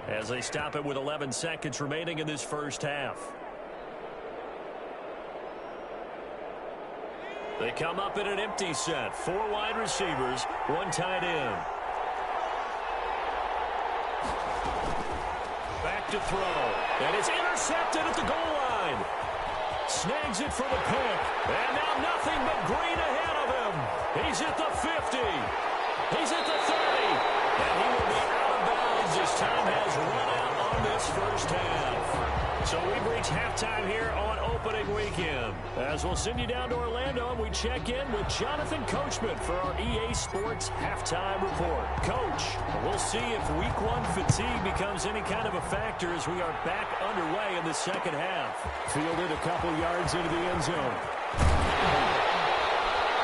as they stop it with 11 seconds remaining in this first half. They come up in an empty set. 4 wide receivers, 1 tight end. Back to throw. And it's intercepted at the goal line. Snags it for the pick. And now nothing but green ahead of him. He's at the 50. He's at the 30. And he will be out of bounds as time has run out on this first half. So we've reached halftime here on opening weekend. As we'll send you down to Orlando, and we check in with Jonathan Coachman for our EA Sports Halftime Report. Coach, we'll see if Week 1 fatigue becomes any kind of a factor as we are back underway in the second half. Fielded a couple yards into the end zone.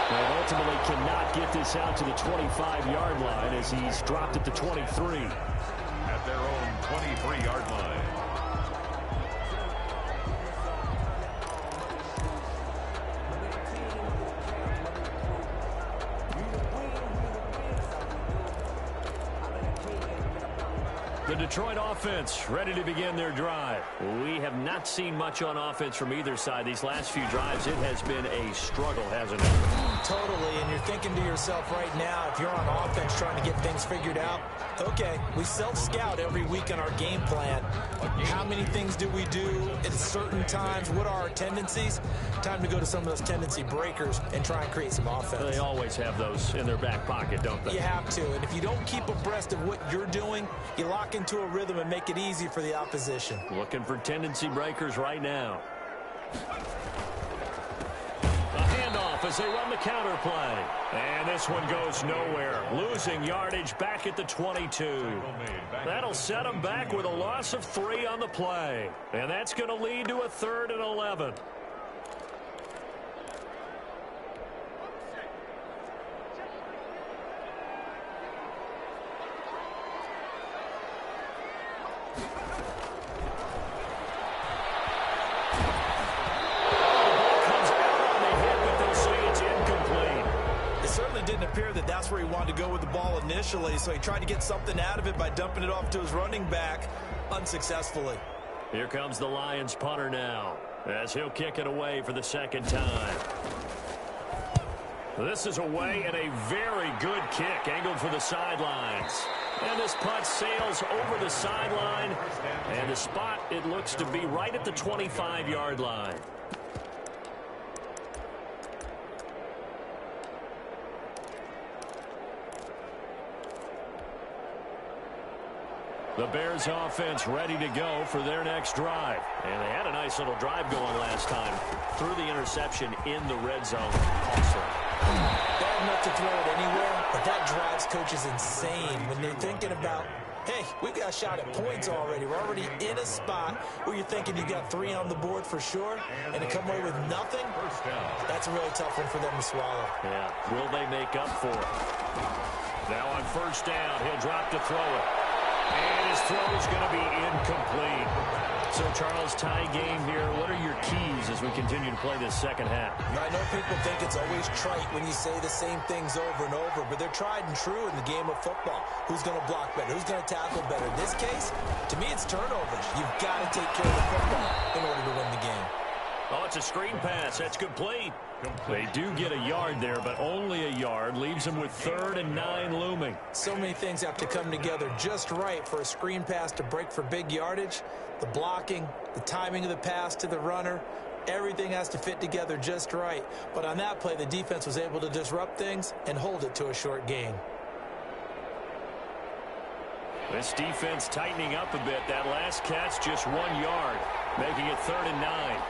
And ultimately cannot get this out to the 25-yard line as he's dropped at the 23. At their own 23-yard line. The Detroit offense ready to begin their drive. We have not seen much on offense from either side. These last few drives, it has been a struggle, hasn't it? Totally, and you're thinking to yourself right now, if you're on offense trying to get things figured out, okay, we self-scout every week on our game plan. How many things do we do at certain times? What are our tendencies? Time to go to some of those tendency breakers and try and create some offense. They always have those in their back pocket, don't they? You have to, and if you don't keep abreast of what you're doing, you lock into a rhythm and make it easy for the opposition. Looking for tendency breakers right now. A handoff as they run the counter play. And this one goes nowhere. Losing yardage back at the 22. That'll set them back with a loss of 3 on the play. And that's going to lead to a 3rd and 11. That's where he wanted to go with the ball initially, so he tried to get something out of it by dumping it off to his running back unsuccessfully. Here comes the Lions punter now as he'll kick it away for the second time. This is away and a very good kick angled for the sidelines. And this punt sails over the sideline, and the spot, it looks to be right at the 25-yard line. The Bears offense ready to go for their next drive. And they had a nice little drive going last time. Threw the interception in the red zone. Awesome. Bad enough to throw it anywhere, but that drives coaches insane when they're thinking about, hey, we've got a shot at points already. We're already in a spot where you're thinking you got 3 on the board for sure, and to come away with nothing, that's a really tough one for them to swallow. Yeah, will they make up for it? Now on first down, he'll drop to throw it. And his throw is going to be incomplete. So, Charles, tie game here. What are your keys as we continue to play this second half? I know people think it's always trite when you say the same things over and over, but they're tried and true in the game of football. Who's going to block better? Who's going to tackle better? In this case, to me, it's turnovers. You've got to take care of the football in order to win the game. Oh, it's a screen pass. That's complete. They do get a yard there, but only a yard. Leaves them with 3rd and 9 looming. So many things have to come together just right for a screen pass to break for big yardage. The blocking, the timing of the pass to the runner, everything has to fit together just right. But on that play, the defense was able to disrupt things and hold it to a short gain. This defense tightening up a bit. That last catch, just 1 yard, making it 3rd and 9.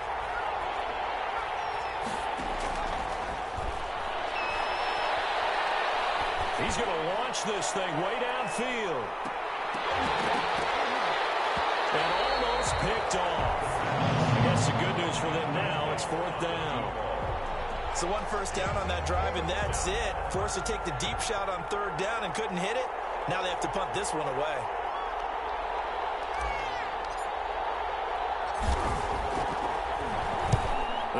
He's going to launch this thing way downfield. And almost picked off. I guess the good news for them now, it's 4th down. So 1 first down on that drive, and that's it. Forced to take the deep shot on 3rd down and couldn't hit it. Now they have to punt this one away.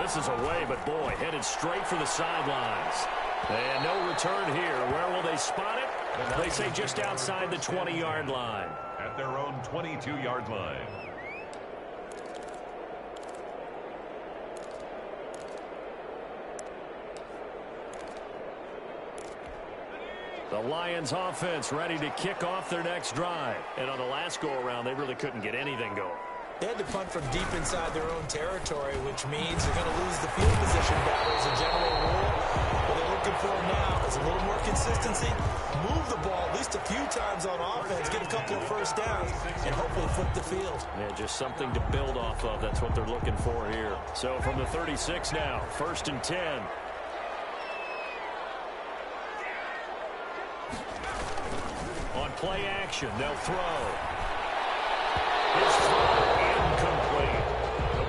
This is away, but boy, headed straight for the sidelines. And no return here. Where will they spot it? They say just outside the 20-yard line. At their own 22-yard line. The Lions offense ready to kick off their next drive. And on the last go-around, they really couldn't get anything going. They had to punt from deep inside their own territory, which means they're going to lose the field position battle as a general rule. What they're looking for now is a little more consistency, move the ball at least a few times on offense, get a couple of first downs, and hopefully flip the field. Yeah, just something to build off of. That's what they're looking for here. So from the 36 now, 1st and 10. On play action, they'll throw. His throw incomplete.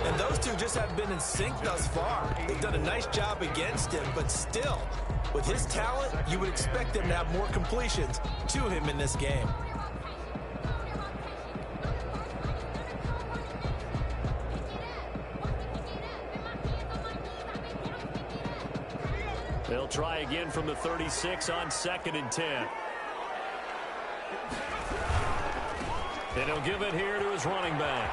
And those two just haven't been in sync thus far. They've done a nice job against him, but still, with his talent, you would expect them to have more completions to him in this game. They'll try again from the 36 on 2nd and 10. And he'll give it here to his running back.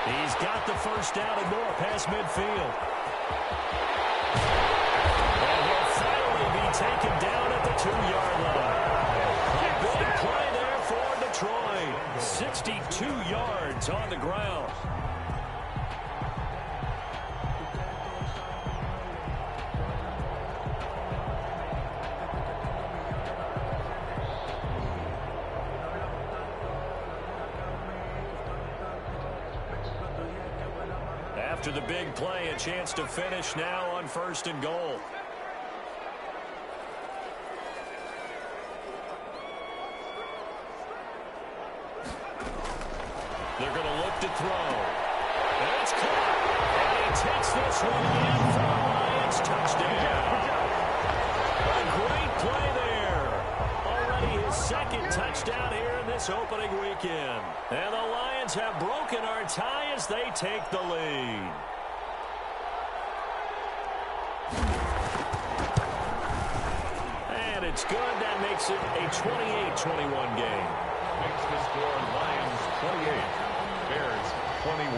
He's got the first down and more past midfield. And he'll finally be taken down at the 2-yard line. A big play there for Detroit. 62 yards on the ground. After the big play, a chance to finish now on 1st and goal. They're going to look to throw. And it's caught. And he takes this one in for a Lions touchdown. A great play there. Already his 2nd touchdown here in this opening weekend. And the Lions have broken our tie as they take the lead. And it's good. That makes it a 28-21 game. Makes the score Lions 28, Bears 21.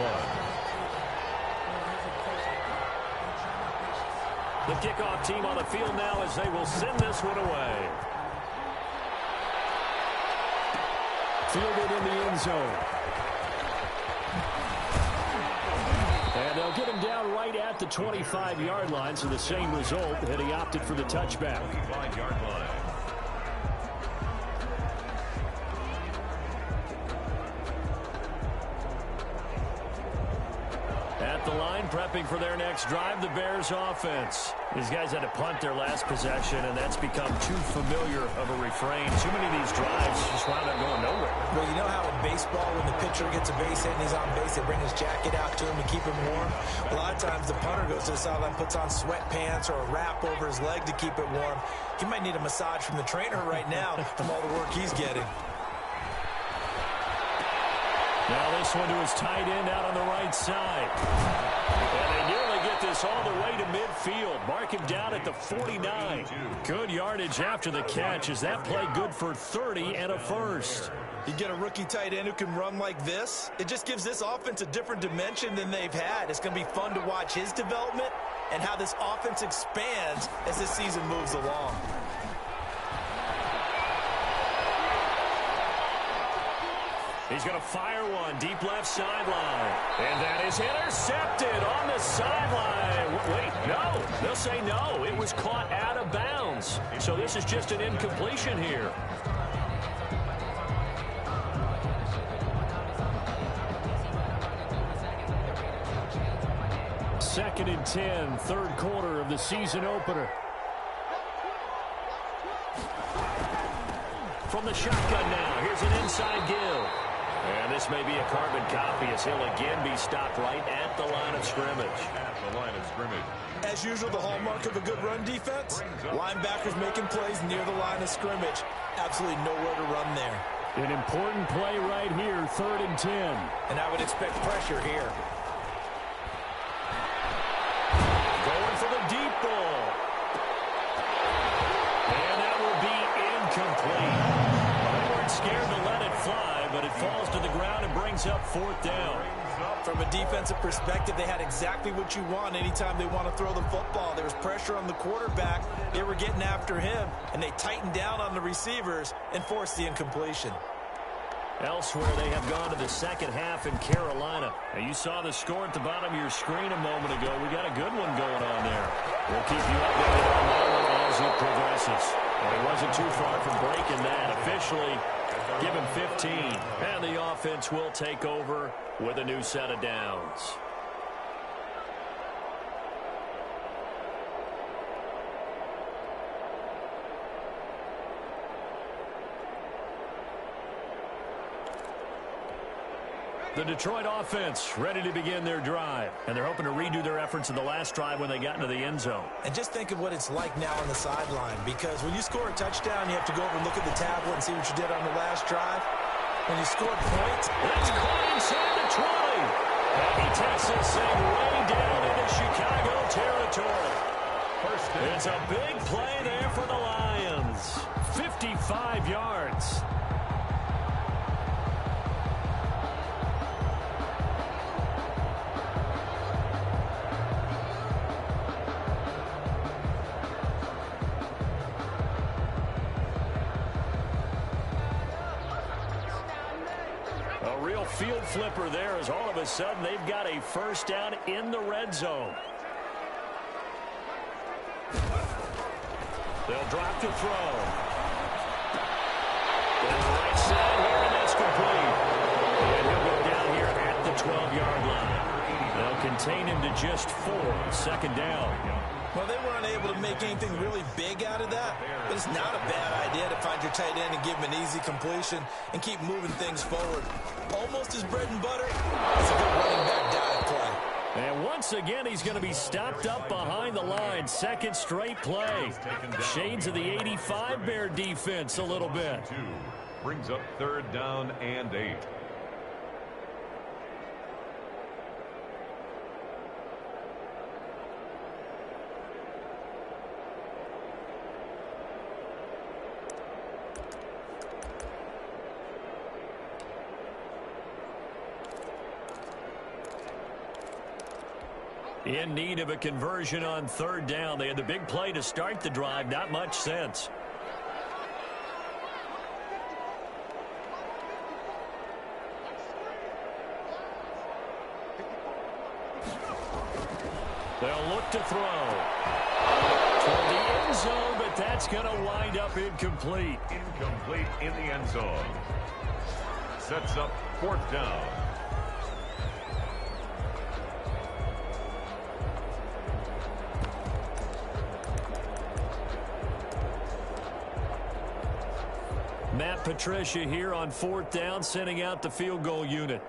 The kickoff team on the field now as they will send this one away. Fielded in the end zone. And they'll get him down right at the 25-yard line, so the same result, and he opted for the touchback. 25-yard line. At the line, prepping for their next drive, the Bears offense. These guys had to punt their last possession, and that's become too familiar of a refrain. Too many of these drives just wound up going nowhere. Well, you know how in baseball, when the pitcher gets a base hit and he's on base, they bring his jacket out to him to keep him warm? A lot of times the punter goes to the sideline, puts on sweatpants or a wrap over his leg to keep it warm. He might need a massage from the trainer right now from all the work he's getting. Now this one to his tight end out on the right side. And they nearly get this all the way to midfield. Mark him down at the 49. Good yardage after the catch. Is that play good for 30 and a first? You get a rookie tight end who can run like this, it just gives this offense a different dimension than they've had. It's going to be fun to watch his development and how this offense expands as this season moves along. He's going to fire one deep left sideline. And that is intercepted on the sideline. Wait, no. They'll say no. It was caught out of bounds. So this is just an incompletion here. Second and 10, third quarter of the season opener. From the shotgun now, here's an inside give. And this may be a carbon copy as he'll again be stopped right at the line of scrimmage. At the line of scrimmage. As usual, the hallmark of a good run defense, linebackers making plays near the line of scrimmage. Absolutely nowhere to run there. An important play right here, 3rd and 10. And I would expect pressure here. Going for the deep ball. And that will be incomplete. They weren't scared to let it fly, but it falls to the ground and brings up 4th down. From a defensive perspective, they had exactly what you want anytime they want to throw the football. There was pressure on the quarterback. They were getting after him, and they tightened down on the receivers and forced the incompletion. Elsewhere, they have gone to the second half in Carolina. Now, you saw the score at the bottom of your screen a moment ago. We got a good one going on there. We'll keep you updated on that one as it progresses. Well, he wasn't too far from breaking that. Officially, give him 15. And the offense will take over with a new set of downs. The Detroit offense ready to begin their drive. And they're hoping to redo their efforts in the last drive when they got into the end zone. And just think of what it's like now on the sideline. Because when you score a touchdown, you have to go over and look at the tablet and see what you did on the last drive. When you score points, it's caught inside the 20. And he takes this thing way down into Chicago territory. It's a big play there for the Lions. 55 yards. Field flipper there as all of a sudden they've got a first down in the red zone. They'll drop to throw. Down the right side here, and that's complete. And he'll go down here at the 12-yard line. They'll contain him to just 4. Second down. Well, they weren't able to make anything really big out of that, but it's not a bad idea to find your tight end and give him an easy completion and keep moving things forward. Almost his bread and butter. It's a good running back dive play. And once again, he's going to be stopped up behind the line. Second straight play. Shades of the 85 Bear defense a little bit. Brings up third down and 8. In need of a conversion on third down. They had the big play to start the drive. Not much sense. They'll look to throw. Toward the end zone, but that's going to wind up incomplete. Incomplete in the end zone. Sets up fourth down. Matt Patricia here on fourth down, sending out the field goal unit.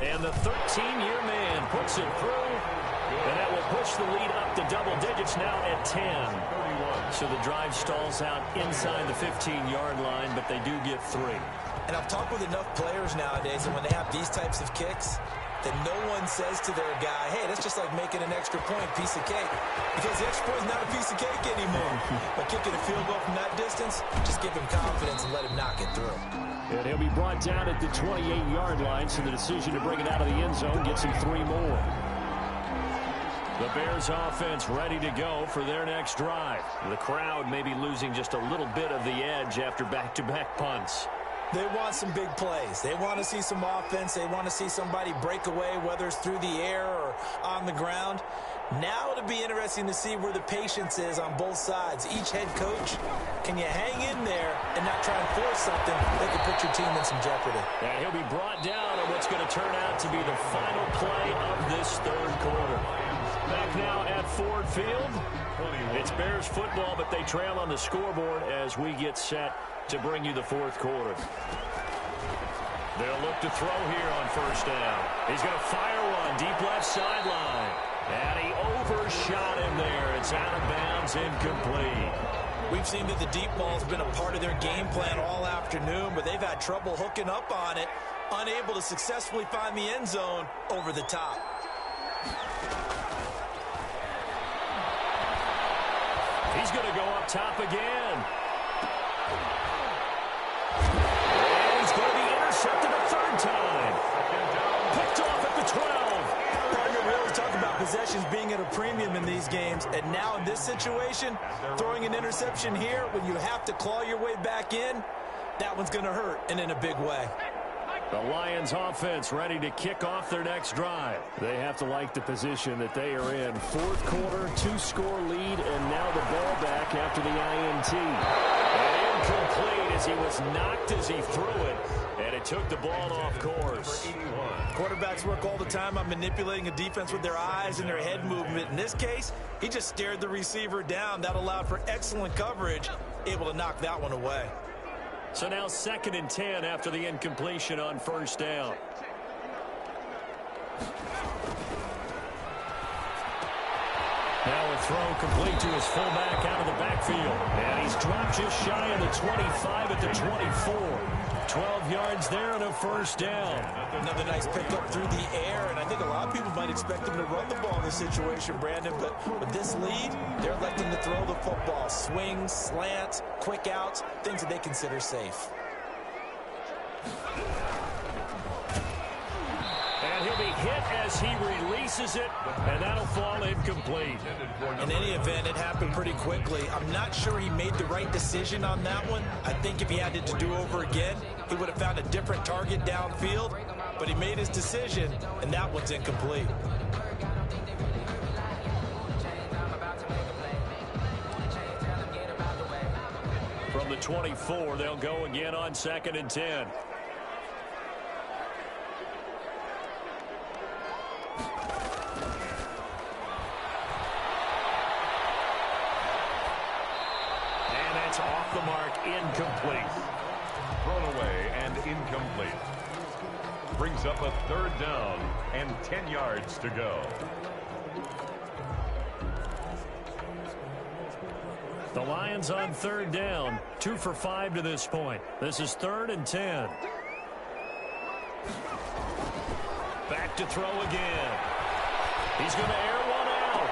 And the 13-year man puts it through, and that will push the lead up to double digits now at 10. So the drive stalls out inside the 15-yard line, but they do get 3. And I've talked with enough players nowadays, and when they have these types of kicks, that no one says to their guy, hey, that's just like making an extra point, piece of cake. Because the extra point is not a piece of cake anymore. But kicking a field goal from that distance, just give him confidence and let him knock it through. And he'll be brought down at the 28-yard line, so the decision to bring it out of the end zone gets him 3 more. The Bears offense ready to go for their next drive. The crowd may be losing just a little bit of the edge after back-to-back punts. They want some big plays. They want to see some offense. They want to see somebody break away, whether it's through the air or on the ground. Now it'll be interesting to see where the patience is on both sides. Each head coach, can you hang in there and not try and force something that could put your team in some jeopardy? And he'll be brought down on what's going to turn out to be the final play of this third quarter. Back now at Ford Field. It's Bears football, but they trail on the scoreboard as we get set to bring you the fourth quarter. They'll look to throw here on first down. He's going to fire one deep left sideline. And he overshot him there. It's out of bounds, incomplete. We've seen that the deep ball's been a part of their game plan all afternoon, but they've had trouble hooking up on it, unable to successfully find the end zone over the top. He's going to go up top again. always talk about possessions being at a premium in these games, and now in this situation, throwing an interception here when you have to claw your way back in, that one's going to hurt, and in a big way. The Lions offense ready to kick off their next drive. They have to like the position that they are in. Fourth quarter, 2-score lead, and now the ball back after the INT. And incomplete as he was knocked as he threw it, and it took the ball off course. Quarterbacks work all the time on manipulating a defense with their eyes and their head movement. In this case, he just stared the receiver down. That allowed for excellent coverage, able to knock that one away. So now 2nd and 10 after the incompletion on first down. Now a throw complete to his fullback out of the backfield. And he's dropped just shy of the 25 at the 24. 12 yards there and a first down. Another nice pickup through the air, and I think a lot of people might expect him to run the ball in this situation, Brandon, but with this lead, they're electing to throw the football. Swings, slants, quick outs, things that they consider safe. And he'll be hit as he releases it, and that'll fall incomplete. In any event, it happened pretty quickly. I'm not sure he made the right decision on that one. I think if he had it to do over again, he would have found a different target downfield, but he made his decision, and that one's incomplete. From the 24, they'll go again on 2nd and 10. Off the mark, incomplete. Thrown away and incomplete. Brings up a 3rd down and 10 yards to go. The Lions on 3rd down, 2 for 5 to this point. This is 3rd and 10. Back to throw again. He's going to air one out.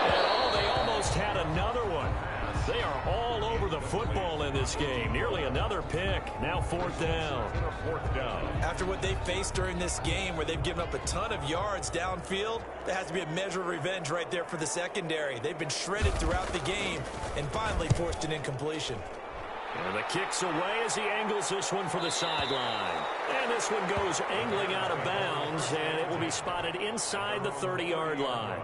And oh, they almost had another one. They are all over the football in this game. Nearly another pick. Now 4th down. After what they faced during this game where they've given up a ton of yards downfield, there has to be a measure of revenge right there for the secondary. They've been shredded throughout the game and finally forced an incompletion. And the kick's away as he angles this one for the sideline. And this one goes angling out of bounds, and it will be spotted inside the 30-yard line.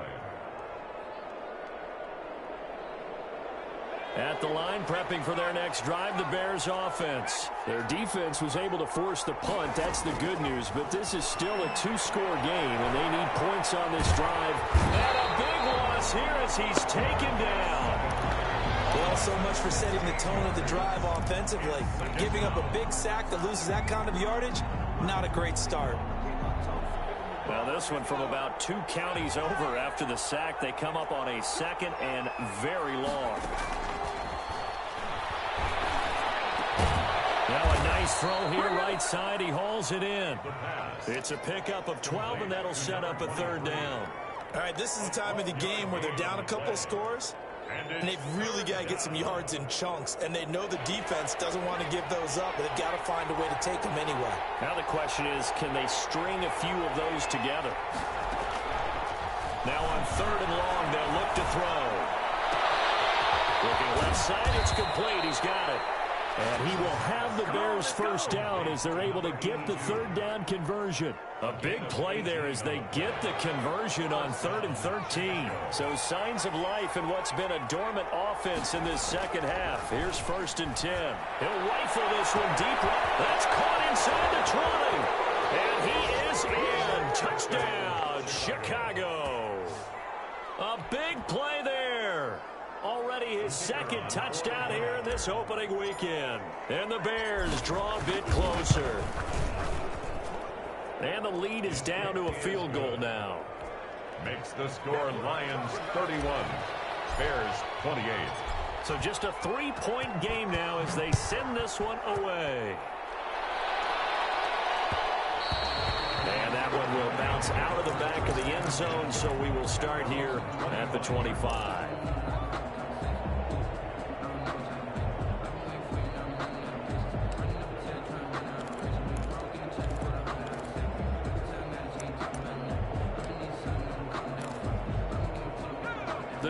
At the line, prepping for their next drive, the Bears offense. Their defense was able to force the punt. That's the good news. But this is still a 2-score game, and they need points on this drive. And a big loss here as he's taken down. Well, so much for setting the tone of the drive offensively. Giving up a big sack that loses that kind of yardage, not a great start. Well, this one from about 2 counties over after the sack. They come up on a 2nd and very long. Now a nice throw here right side. He hauls it in. It's a pickup of 12, and that'll set up a 3rd down. All right, this is the time of the game where they're down a couple of scores, and they've really got to get some yards in chunks, and they know the defense doesn't want to give those up, but they've got to find a way to take them anyway. Now the question is, can they string a few of those together? Now on 3rd and long, they'll look to throw. Looking left side, it's complete. He's got it. And he will have the Bears first down as they're able to get the 3rd down conversion. A big play there as they get the conversion on 3rd and 13. So signs of life in what's been a dormant offense in this second half. Here's 1st and 10. He'll rifle this one deep right. That's caught inside the 20. And he is in. Touchdown, Chicago. A big play there. Already his 2nd touchdown here in this opening weekend. And the Bears draw a bit closer. And the lead is down to a field goal now. Makes the score Lions 31, Bears 28. So just a 3-point game now as they send this one away. And that one will bounce out of the back of the end zone, so we will start here at the 25.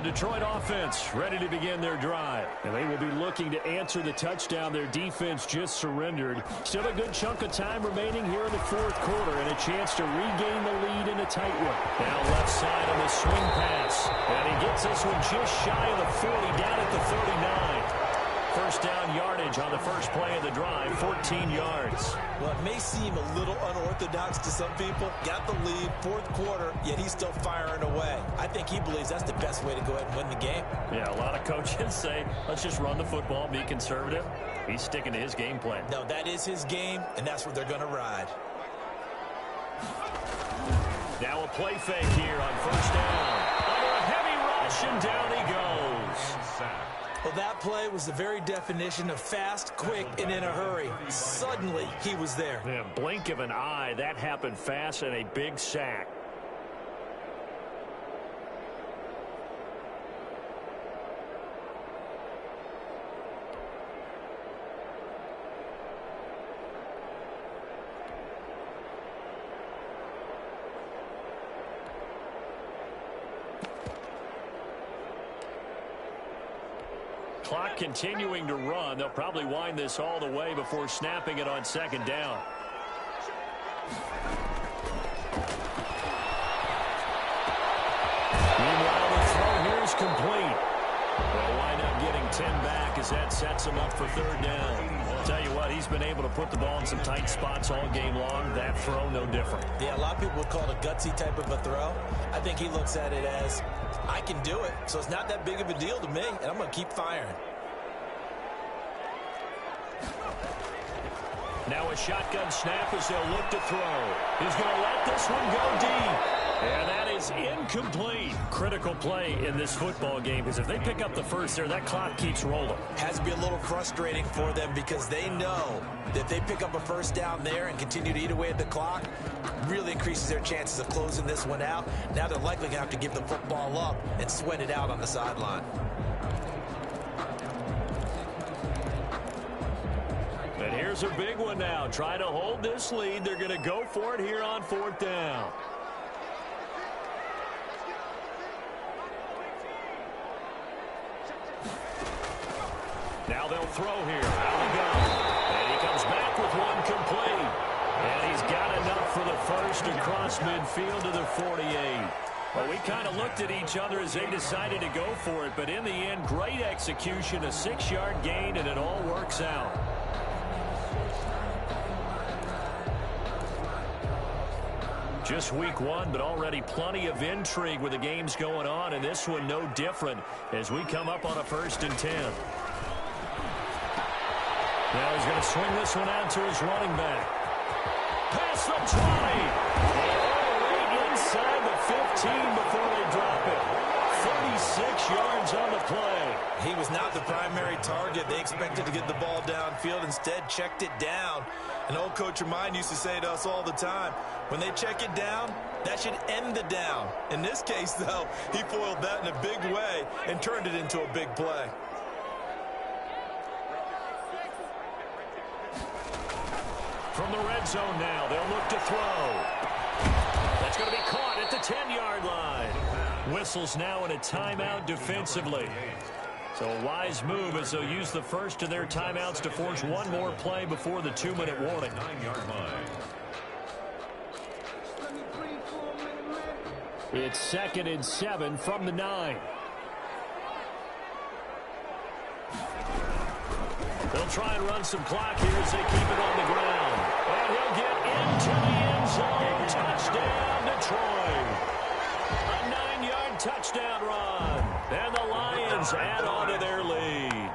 Detroit offense ready to begin their drive. And they will be looking to answer the touchdown their defense just surrendered. Still a good chunk of time remaining here in the fourth quarter and a chance to regain the lead in a tight one. Now left side on the swing pass. And he gets this one just shy of the 40, down at the 39. First down yardage on the first play of the drive, 14 yards. Well, it may seem a little unorthodox to some people. Got the lead, fourth quarter, yet he's still firing away. I think he believes that's the best way to go ahead and win the game. Yeah, a lot of coaches say, let's just run the football, be conservative. He's sticking to his game plan. No, that is his game, and that's what they're going to ride. Now a play fake here on first down. Under a heavy rush, and down he goes. Well, that play was the very definition of fast, quick, and in a hurry. Suddenly, he was there. Yeah, blink of an eye, that happened fast, and a big sack. Clock continuing to run. They'll probably wind this all the way before snapping it on second down. Meanwhile, the throw here is complete. They'll wind up getting 10 back as that sets him up for third down. I'll tell you what, he's been able to put the ball in some tight spots all game long. That throw, no different. Yeah, a lot of people would call it a gutsy type of a throw. I think he looks at it as, I can do it, so it's not that big of a deal to me, and I'm going to keep firing. Now a shotgun snap as they'll look to throw. He's going to let this one go deep. And that is incomplete. Critical play in this football game, because if they pick up the first there, that clock keeps rolling. Has to be a little frustrating for them because they know that if they pick up a first down there and continue to eat away at the clock, really increases their chances of closing this one out. Now they're likely going to have to give the football up and sweat it out on the sideline. And here's a big one now. Try to hold this lead. They're going to go for it here on fourth down. Now they'll throw here. Out he goes. And he comes back with one complete. And he's got enough for the first across midfield to the 48. Well, we kind of looked at each other as they decided to go for it. But in the end, great execution, a 6-yard gain, and it all works out. Just week one, but already plenty of intrigue with the games going on, and this one no different as we come up on a 1st and 10. Now he's going to swing this one out to his running back. Past the 20. Right inside the 15 before they drop it. 36 yards on the play. He was not the primary target. They expected to get the ball downfield. Instead, checked it down. An old coach of mine used to say to us all the time, when they check it down, that should end the down. In this case, though, he foiled that in a big way and turned it into a big play. From the red zone now, they'll look to throw. That's going to be caught at the 10-yard line. Whistles now in a timeout defensively. So a wise move as they'll use the first of their timeouts to force one more play before the 2-minute warning. 9-yard line. It's 2nd and 7 from the 9. They'll try and run some clock here as they keep it on the ground. And he'll get into the end zone. Touchdown, Detroit. A 9-yard touchdown run. And the Lions add on to their lead.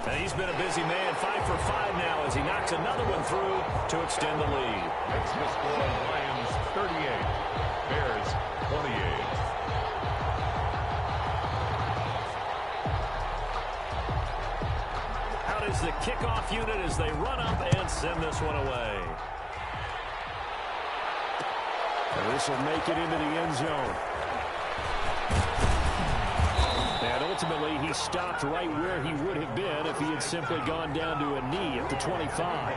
And he's been a busy man, 5 for 5 now as he knocks another one through to extend the lead. That's the score. Lions 38, Bears 28. Out is the kickoff unit as they run up and send this one away. And this will make it into the end zone. And ultimately, he stopped right where he would have been if he had simply gone down to a knee at the 25.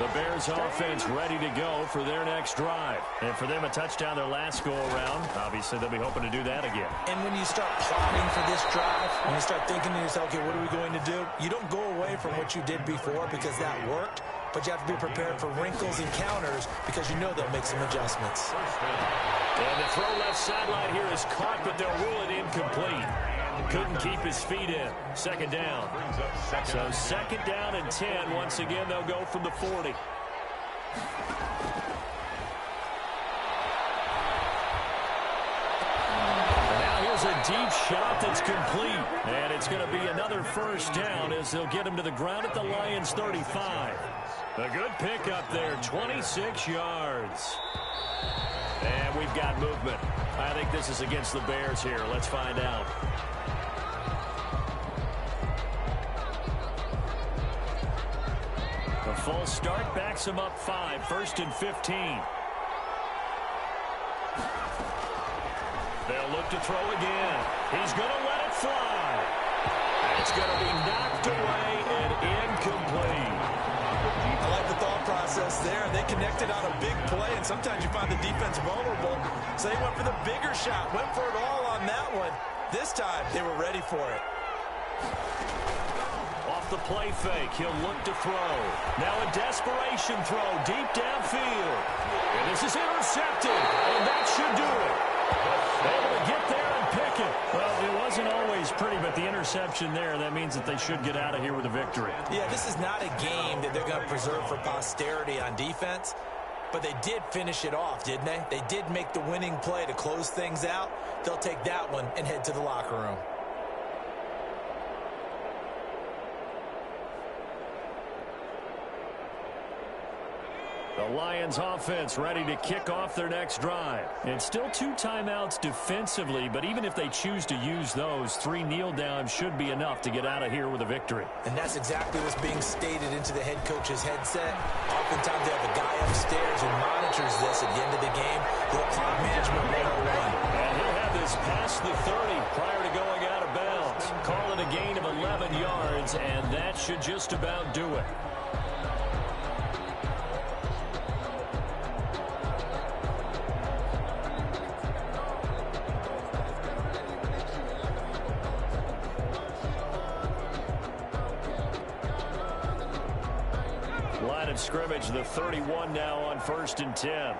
The Bears offense ready to go for their next drive. And for them, a touchdown their last go-around. Obviously, they'll be hoping to do that again. And when you start plotting for this drive, when you start thinking to yourself, okay, what are we going to do? You don't go away from what you did before because that worked, but you have to be prepared for wrinkles and counters because you know they'll make some adjustments. And the throw left sideline here is caught, but they'll rule it incomplete. Couldn't keep his feet in. Second down. So second down and 10. Once again, they'll go from the 40. And now here's a deep shot that's complete. And it's going to be another first down as they'll get him to the ground at the Lions' 35. A good pickup there, 26 yards. And we've got movement. I think this is against the Bears here. Let's find out. A false start backs him up 5, 1st and 15. They'll look to throw again. He's going to let it fly. It's going to be knocked away and incomplete. I like the thought process there. They connected on a big play, and sometimes you find the defense vulnerable. So they went for the bigger shot, went for it all on that one. This time, they were ready for it. Off the play fake, he'll look to throw. Now a desperation throw deep downfield. And this is intercepted, and that should do it. Able to get there and pick it. Well, it wasn't always pretty, but the interception there, that means that they should get out of here with a victory. Yeah, this is not a game that they're going to preserve for posterity on defense, but they did finish it off, didn't they? They did make the winning play to close things out. They'll take that one and head to the locker room. The Lions offense ready to kick off their next drive. And still 2 timeouts defensively, but even if they choose to use those, 3 kneel downs should be enough to get out of here with a victory. And that's exactly what's being stated into the head coach's headset. Oftentimes they have a guy upstairs who monitors this at the end of the game. Little clock management 101. And he'll have this past the 30 prior to going out of bounds. Call it a gain of 11 yards, and that should just about do it. Line of scrimmage, the 31 now on 1st and 10.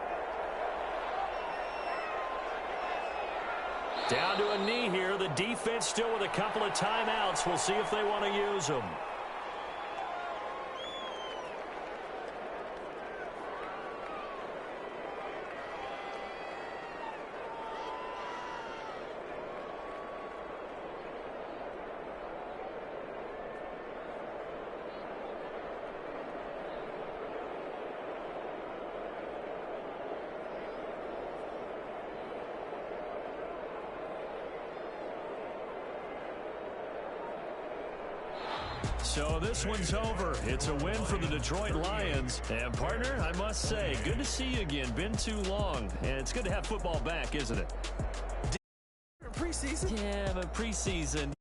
Down to a knee here. The defense still with a couple of timeouts. We'll see if they want to use them. So this one's over. It's a win for the Detroit Lions. And, partner, I must say, good to see you again. Been too long. And it's good to have football back, isn't it? Preseason? Yeah, but preseason.